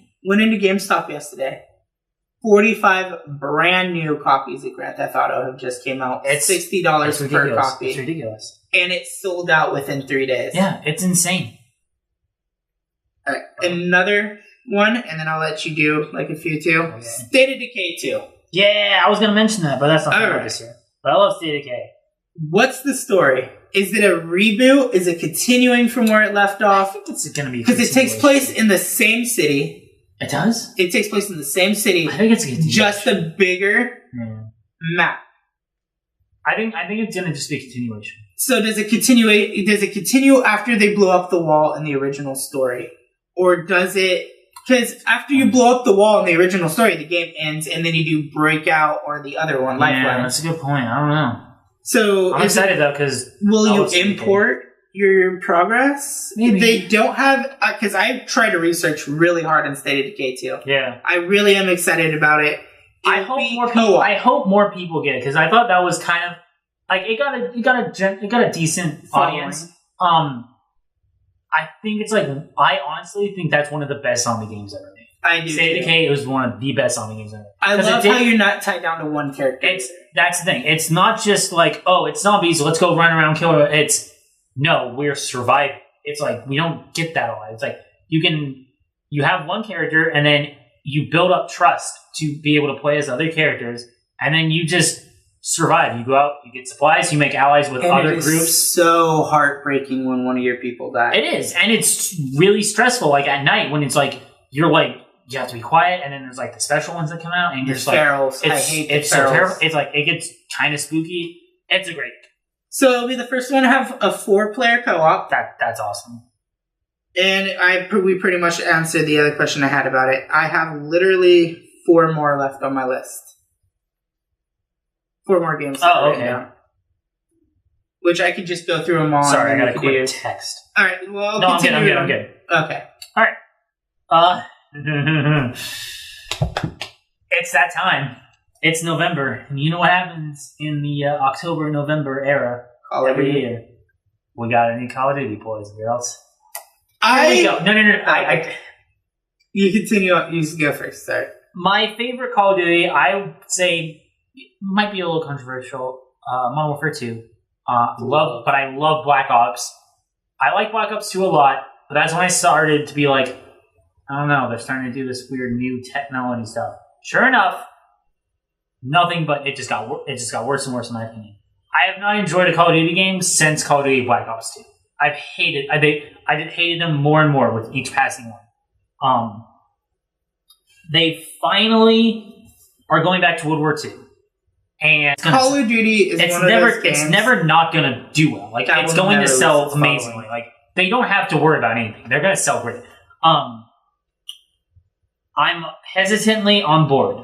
45 brand new copies of Grand Theft Auto have just came out. It's $60 per copy. It's ridiculous. And it's sold out within 3 days. Yeah, it's insane. All right, another one, and then I'll let you do like a few too. Okay. State of Decay 2. Yeah, I was going to mention that, but that's not the purpose here. But I love State of Decay. What's the story? Is it a reboot? Is it continuing from where it left off? I think it's going to be because it takes place in the same city. It does? It takes place in the same city. I think it's a continuation. Just a bigger map. I think it's going to just be a continuation. So does it continue after they blow up the wall in the original story? Or does it... Because after you blow up the wall in the original story, the game ends, and then you do Breakout or the other one, Lifeline. Yeah, that's a good point. I don't know. So I'm excited, though, because... Will you import your progress? Maybe. They don't have... Because I tried to research really hard on State of Decay 2. Yeah. I really am excited about it. I hope more people get it, because I thought that was kind of... Like, it got a decent audience. I think it's like... I honestly think that's one of the best zombie games ever made. I do. State of Decay was one of the best zombie games ever made. I love how you're not tied down to one character. That's the thing. It's not just like, oh, it's zombies, let's go run around, kill her. It's, no, we're surviving. It's like, we don't get that a lot. It's like, you have one character, and then you build up trust to be able to play as other characters, and then you just survive. You go out, you get supplies, you make allies with other groups. It's so heartbreaking when one of your people dies. It is, and it's really stressful. Like at night, when it's like you're like you have to be quiet, and then there's like the special ones that come out, and you're just like, ferals. I hate it's the ferals. So terrible. It's like it gets kind of spooky. It's a great game. So it'll be the first one to have a 4-player co-op. That's awesome. And we pretty much answered the other question I had about it. I have literally 4 more left on my list. 4 more games. Oh, okay. Now, which I could just go through them all. Sorry, I got a quick text. All right. Well, no, I'm good. Okay. All right. It's that time. It's November, and you know what happens in the October-November era every year? We got a new Call of Duty, boys and girls. Here we go. No. You continue. You go first. Sorry. My favorite Call of Duty, I would say, might be a little controversial. Modern Warfare 2. I love Black Ops. I like Black Ops 2 a lot, but that's when I started to be like, I don't know, they're starting to do this weird new technology stuff. Sure enough, nothing but it just got worse and worse in my opinion. I have not enjoyed a Call of Duty game since Call of Duty Black Ops 2. I just hated them more and more with each passing one. They finally are going back to World War II. And Call of Duty is one of those games. It's never not going to do well. Like, it's going to sell amazingly. Like, they don't have to worry about anything. They're going to sell great. I'm hesitantly on board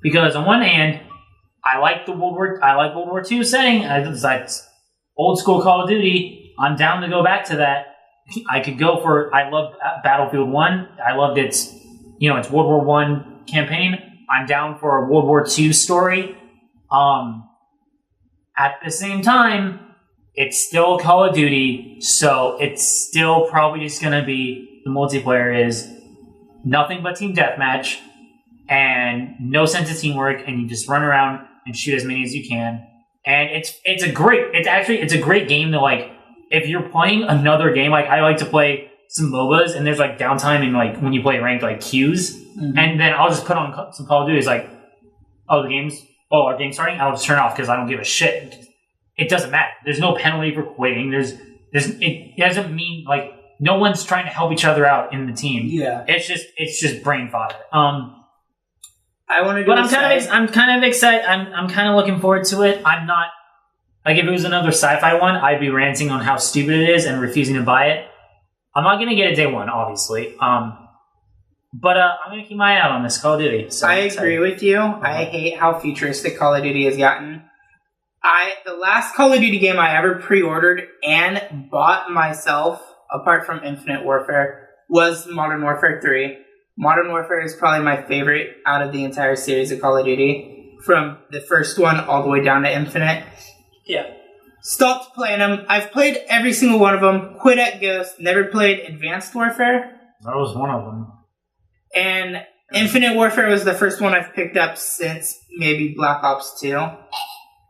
because on one hand, I like World War II setting. It's old school Call of Duty. I'm down to go back to that. I love Battlefield 1. I loved its World War I campaign. I'm down for a World War II story. At the same time, it's still Call of Duty, so it's still probably just going to be the multiplayer is nothing but team deathmatch and no sense of teamwork, and you just run around and shoot as many as you can. And it's a great game to, like, if you're playing another game, like I like to play some MOBAs and there's like downtime in like when you play ranked like queues, and then I'll just put on some Call of Duty. It's like, our game's starting. I'll just turn it off because I don't give a shit. It doesn't matter. There's no penalty for quitting. It doesn't mean like no one's trying to help each other out in the team. Yeah, it's just brain fodder. I want to, but I'm kind of excited. I'm kind of looking forward to it. I'm not like if it was another sci-fi one, I'd be ranting on how stupid it is and refusing to buy it. I'm not gonna get it day one, obviously. But I'm going to keep my eye out on this Call of Duty. So I agree with you. I hate how futuristic Call of Duty has gotten. The last Call of Duty game I ever pre-ordered and bought myself, apart from Infinite Warfare, was Modern Warfare 3. Modern Warfare is probably my favorite out of the entire series of Call of Duty. From the first one all the way down to Infinite. Yeah. Stopped playing them. I've played every single one of them. Quit at Ghost. Never played Advanced Warfare. That was one of them. And Infinite Warfare was the first one I've picked up since maybe Black Ops 2.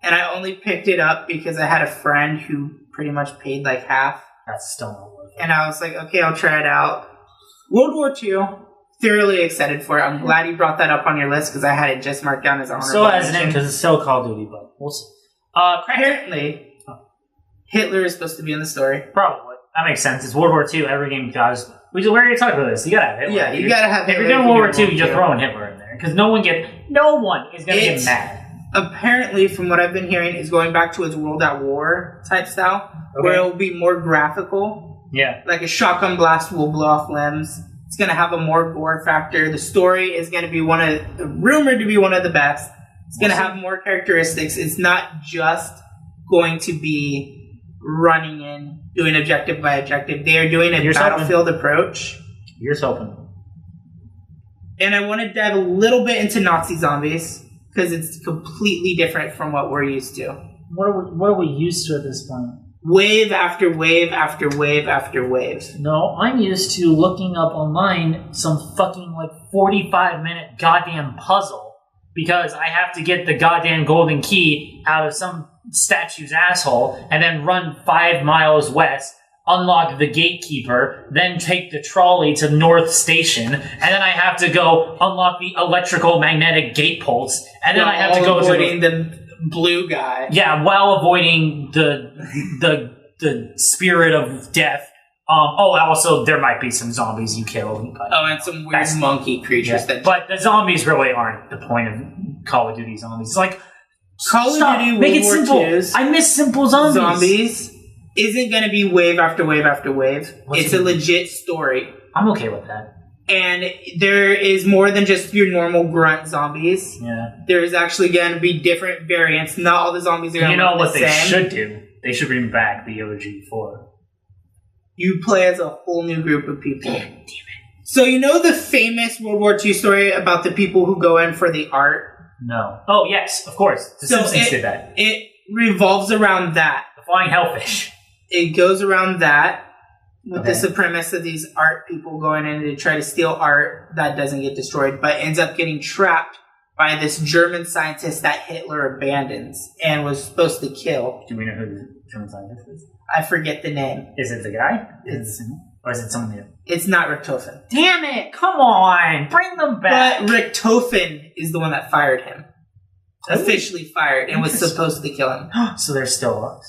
And I only picked it up because I had a friend who pretty much paid like half. That's still not worth it. And I was like, okay, I'll try it out. World War II. Thoroughly excited for it. I'm glad you brought that up on your list because I had it just marked down as honorable. So hesitant because it's still Call of Duty, but we'll see. Apparently, Hitler is supposed to be in the story. Probably. That makes sense. It's World War II. Every game does. We already talked about this. You gotta have Hitler. Yeah, you gotta have Hitler. If you're doing World War II, you just throw in Hitler in there. Because no one is gonna get mad. Apparently, from what I've been hearing, is going back to its World at War type style, where it will be more graphical. Yeah. Like a shotgun blast will blow off limbs. It's going to have a more gore factor. The story is going to be rumored to be one of the best. It's going to have more characteristics. It's not just going to be running in, doing objective by objective. They are doing a battlefield approach. Here's hoping. And I want to dive a little bit into Nazi zombies, because it's completely different from what we're used to. What are we used to at this point? Wave after wave after wave after wave. No, I'm used to looking up online some fucking 45-minute goddamn puzzle because I have to get the goddamn golden key out of some statue's asshole and then run 5 miles west, unlock the gatekeeper, then take the trolley to North Station, and then I have to go unlock the electrical magnetic gate pulse, and then I have to go avoiding the blue guy. Yeah, while avoiding the spirit of death. Also, there might be some zombies you kill. And some weird monkey creatures. Yeah. But the zombies really aren't the point of Call of Duty zombies. It's like, Call of Duty make it World simple. War II's I miss simple zombies. Zombies isn't going to be wave after wave after wave. It's a legit story. I'm okay with that. And there is more than just your normal grunt zombies. Yeah. There's actually going to be different variants. Not all the zombies are going to look the same. You know what they should do? They should bring back the OG4. You play as a whole new group of people. Damn it. So you know the famous World War II story about the people who go in for the art? No. Oh, yes, of course. The Simpsons did that. It revolves around that. The flying hellfish. It goes around that. With the premise of these art people going in to try to steal art that doesn't get destroyed, but ends up getting trapped by this German scientist that Hitler abandons and was supposed to kill. Do we know who the German scientist is? I forget the name. Is it the guy? Or is it someone new? It's not Richthofen. Damn it! Come on! Bring them back! But Richthofen is the one that fired him. Officially fired and was supposed to kill him. So they're still up.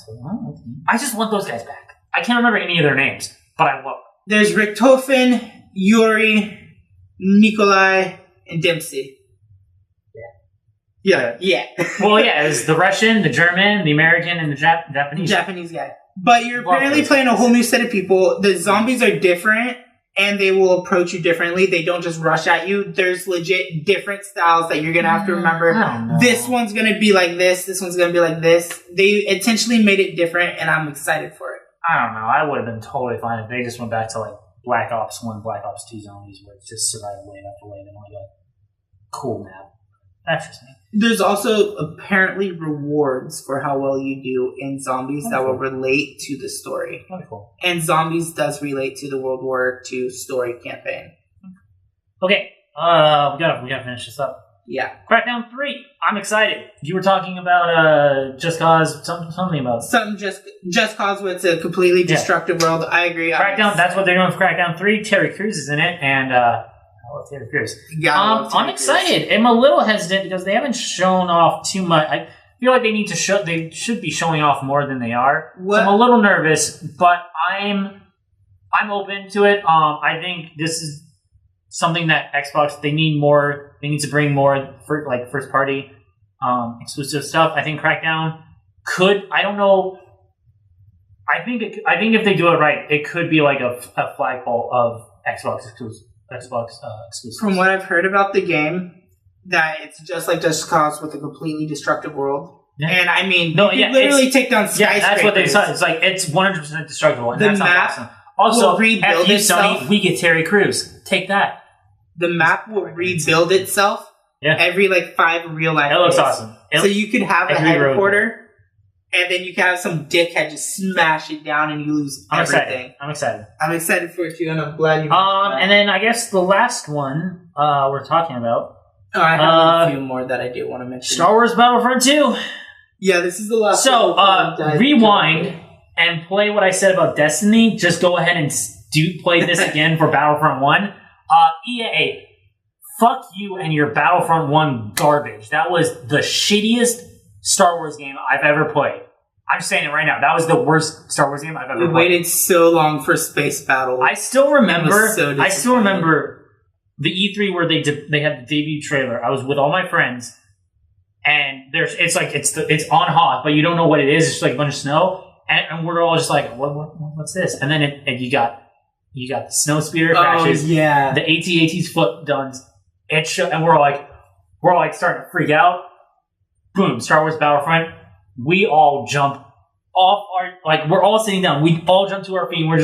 I just want those guys back. I can't remember any of their names. But I love them. There's Richthofen, Yuri, Nikolai, and Dempsey. Yeah. Well, yeah, it's the Russian, the German, the American, and the Japanese. Japanese guy. But you're apparently playing a whole new set of people. The zombies are different, and they will approach you differently. They don't just rush at you. There's legit different styles that you're going to have to remember. This one's going to be like this. This one's going to be like this. They intentionally made it different, and I'm excited for it. I don't know. I would have been totally fine if they just went back to Black Ops 1, Black Ops 2 zombies where it's just survive wave after wave and only got cool map. That's just me. There's also apparently rewards for how well you do in zombies that will relate to the story. Wonderful. And zombies does relate to the World War II story campaign. Okay. We gotta finish this up. Yeah. Crackdown 3. I'm excited. You were talking about Just Cause, something about... Something Just Cause with a completely destructive world. I agree. Crackdown, that's what they're doing for Crackdown 3. Terry Crews is in it, and I love Terry Crews. I'm excited. I'm a little hesitant because they haven't shown off too much. I feel like they need to show... They should be showing off more than they are. So I'm a little nervous, but I'm open to it. I think this is something that Xbox, they need to bring more for first party exclusive stuff. I think Crackdown could, I don't know, I think if they do it right, it could be like a flagpole of Xbox exclusive. From what I've heard about the game, that it's just like Just Cause with a completely destructive world. Yeah. And I mean, you literally take down skyscrapers. Yeah, that's what they said. It's like, it's 100% destructible. And the that's map awesome. Also, rebuild itself. Sony, we get Terry Crews. Take that. The map will rebuild itself every 5 real life. It looks awesome. So you could have a headquarter, and then you can have some dickhead just smash it down, and you lose everything. I'm excited. I'm excited for it too, and I'm glad you. And then I guess the last one we're talking about. Oh, I have a few more that I do want to mention. Star Wars Battlefront 2. Yeah, this is the last. So rewind and play what I said about Destiny. Just go ahead and play this again for Battlefront 1. EA, fuck you and your Battlefront 1 garbage. That was the shittiest Star Wars game I've ever played. I'm just saying it right now. That was the worst Star Wars game I've ever played. We waited so long for Space Battle. I still remember the E3 where they had the debut trailer. I was with all my friends, and it's on Hoth, but you don't know what it is. It's just like a bunch of snow, and we're all just like, what's this? And then you got the snow speeder crashes. Oh, yeah. The AT-AT's foot guns. And we're all like starting to freak out. Boom, Star Wars Battlefront. We all jump off we're all sitting down. We all jump to our feet and we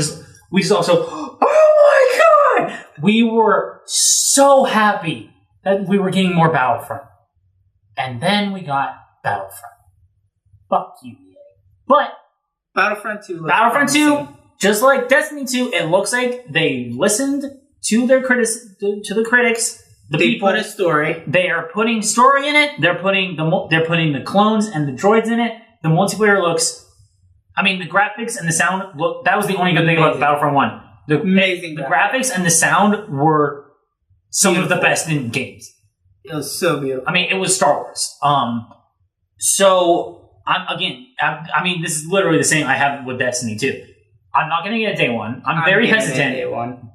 just also, oh my god! We were so happy that we were getting more Battlefront. And then we got Battlefront. Fuck you, EA. But Battlefront 2 just like Destiny 2, it looks like they listened to their the critics. They put a story. They are putting story in it. They're putting the clones and the droids in it. The multiplayer looks. I mean, the graphics and the sound look. That was the only good thing about Battlefront 1. The graphics and the sound were some of the best in games. It was so beautiful. I mean, it was Star Wars. So I mean, this is literally the same I have with Destiny 2. I'm not going to get a day one. I'm very hesitant.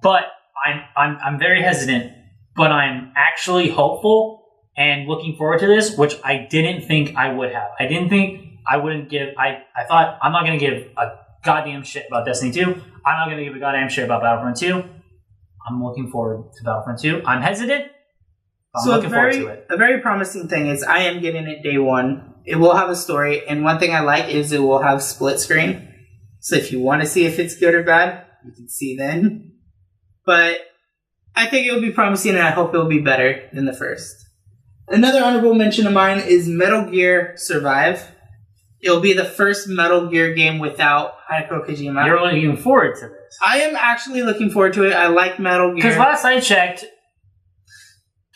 But I'm very hesitant. But I'm actually hopeful and looking forward to this, which I didn't think I would have. I didn't think I wouldn't give. I thought I'm not going to give a goddamn shit about Destiny 2. I'm not going to give a goddamn shit about Battlefront 2. I'm looking forward to Battlefront 2. I'm hesitant. I'm looking forward to it. A very promising thing is I am getting it day one. It will have a story, and one thing I like is it will have split screen. So if you want to see if it's good or bad, you can see then. But I think it will be promising, and I hope it will be better than the first. Another honorable mention of mine is Metal Gear Survive. It will be the first Metal Gear game without Hideo Kojima. You're looking forward to this. I am actually looking forward to it. I like Metal Gear. Because last I checked,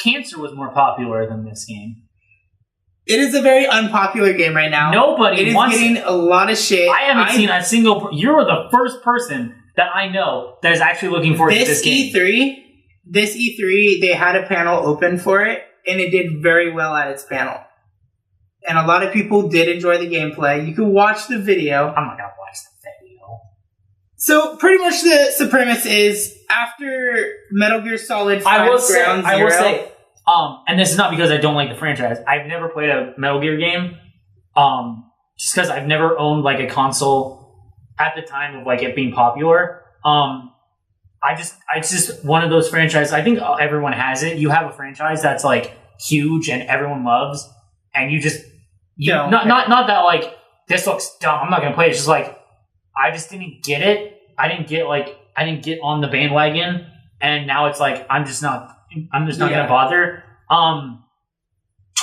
Cancer was more popular than this game. It is a very unpopular game right now. Nobody wants it. It is getting a lot of shit. I haven't seen a single... You're the first person that I know that is actually looking forward to this game. This E3, they had a panel open for it, and it did very well at its panel. And a lot of people did enjoy the gameplay. You can watch the video. I'm not going to watch the video. So, pretty much the premise is, after Metal Gear Solid 5 Ground Zero... I will say, and this is not because I don't like the franchise. I've never played a Metal Gear game, just because I've never owned a console at the time of it being popular. It's just one of those franchises. I think everyone has it. You have a franchise that's huge and everyone loves, and not that this looks dumb, I'm not gonna play it. It's just I just didn't get it. I didn't get on the bandwagon, and now it's I'm just not gonna bother.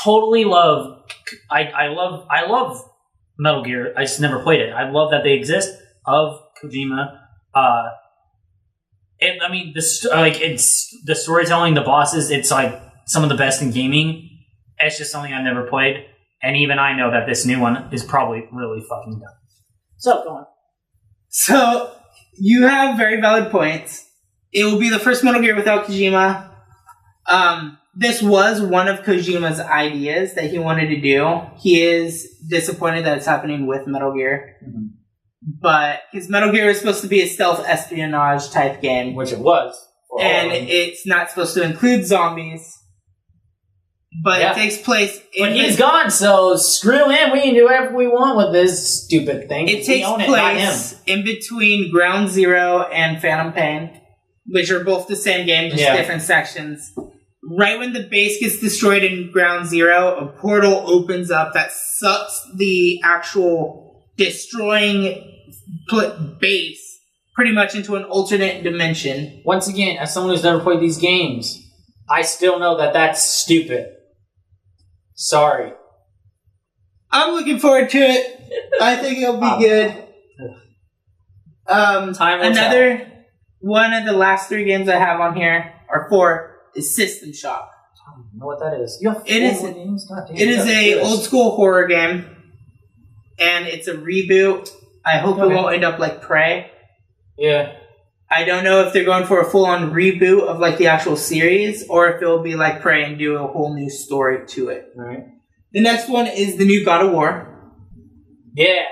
Totally love. I love Metal Gear. I just never played it. I love that they exist. Of Kojima. It's the storytelling, the bosses. It's some of the best in gaming. It's just something I've never played, and even I know that this new one is probably really fucking dumb. So go on. So you have very valid points. It will be the first Metal Gear without Kojima. This was one of Kojima's ideas that he wanted to do. He is disappointed that it's happening with Metal Gear. Mm-hmm. But his Metal Gear is supposed to be a stealth espionage type game. Which it was. And it's not supposed to include zombies. But it takes place in... But he's gone, so screw him. We can do whatever we want with this stupid thing. It takes place in between Ground Zero and Phantom Pain, which are both the same game, just different sections. Right when the base gets destroyed in Ground Zero, a portal opens up that sucks the actual destroying base pretty much into an alternate dimension. Once again, as someone who's never played these games, I still know that that's stupid. Sorry. I'm looking forward to it. I think it'll be good. Another one of the last 3 games I have on here, or 4, is System Shock. I don't know what that is. You have 4 games? It is a old school horror game, and it's a reboot. I hope it won't end up like Prey. Yeah. I don't know if they're going for a full-on reboot of like the actual series, or if it'll be like Prey and do a whole new story to it. All right. The next one is the new God of War. Yeah.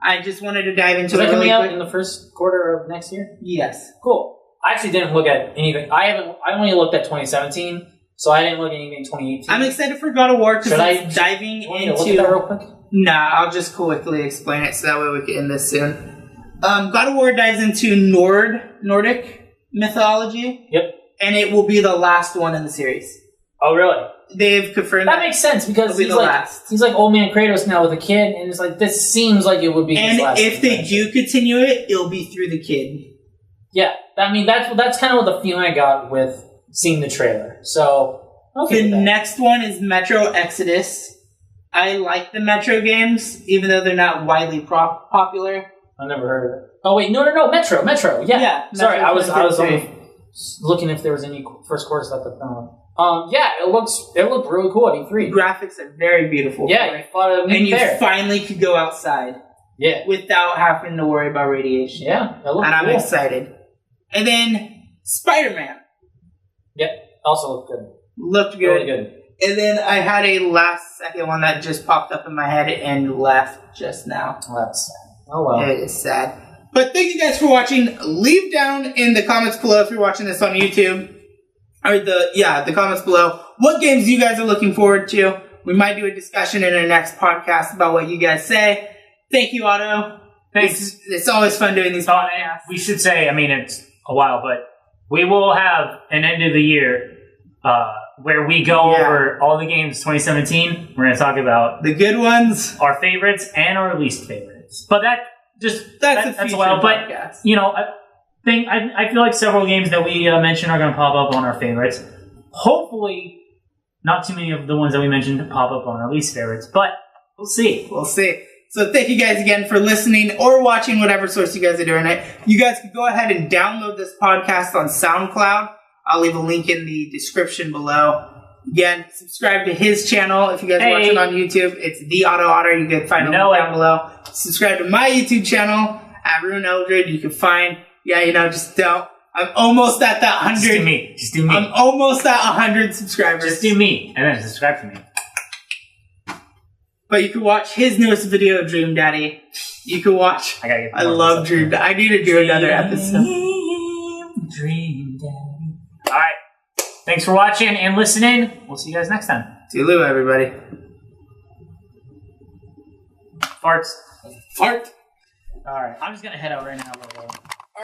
I just wanted to dive into it. Is that coming out in the first quarter of next year? Yes. Cool. I actually didn't look at anything. I only looked at 2017, so I didn't look at anything 2018. I'm excited for God of War because it's diving into. Look at that real quick? Nah, I'll just quickly explain it so that way we can end this soon. God of War dives into Nordic mythology. Yep. And it will be the last one in the series. Oh, really? They've confirmed that makes sense because he's like old man Kratos now with a kid, and it's like this seems like it would be. And his last if they do continue it, it'll be through the kid. Yeah, I mean that's kind of what the feeling I got with seeing the trailer. So the next one is Metro Exodus. I like the Metro games, even though they're not widely popular. I never heard of it. Oh wait, no, Metro. Yeah. Sorry, I was looking if there was any first quarter stuff that yeah, it looked really cool at E3. The graphics are very beautiful. Yeah, you finally could go outside. Yeah, without having to worry about radiation. Yeah, that looked cool. I'm excited. And then Spider-Man. Yep, also looked good. Looked good. Really good. And then I had a last-second one that just popped up in my head and left just now. Oh, that's sad. Oh well. It is sad. But thank you guys for watching. Leave down in the comments below if you're watching this on YouTube. Or the comments below. What games you guys are looking forward to. We might do a discussion in our next podcast about what you guys say. Thank you, Otto. Thanks. It's always fun doing these podcasts. We should say, I mean, it's a while, but we will have an end of the year where we go over all the games 2017. We're going to talk about the good ones, our favorites, and our least favorites. But that's a while. Podcast. But, you know, I feel like several games that we mentioned are going to pop up on our favorites. Hopefully, not too many of the ones that we mentioned pop up on our least favorites, but we'll see. We'll see. So thank you guys again for listening or watching, whatever source you guys are doing it. You guys can go ahead and download this podcast on SoundCloud. I'll leave a link in the description below. Again, subscribe to his channel. If you guys are watching on YouTube, it's The Otto Otter. You can find him down below. Subscribe to my YouTube channel at Ryunn Eldred. You can find, just don't. I'm almost at that 100. Just do me. I'm almost at 100 subscribers. Just do me, and then subscribe to me. But you can watch his newest video, Dream Daddy. You can watch. I love Dream Daddy. I need to do another episode. Dream Daddy. All right. Thanks for watching and listening. We'll see you guys next time. Toodaloo, everybody. Farts. Fart. All right. I'm just gonna head out right now.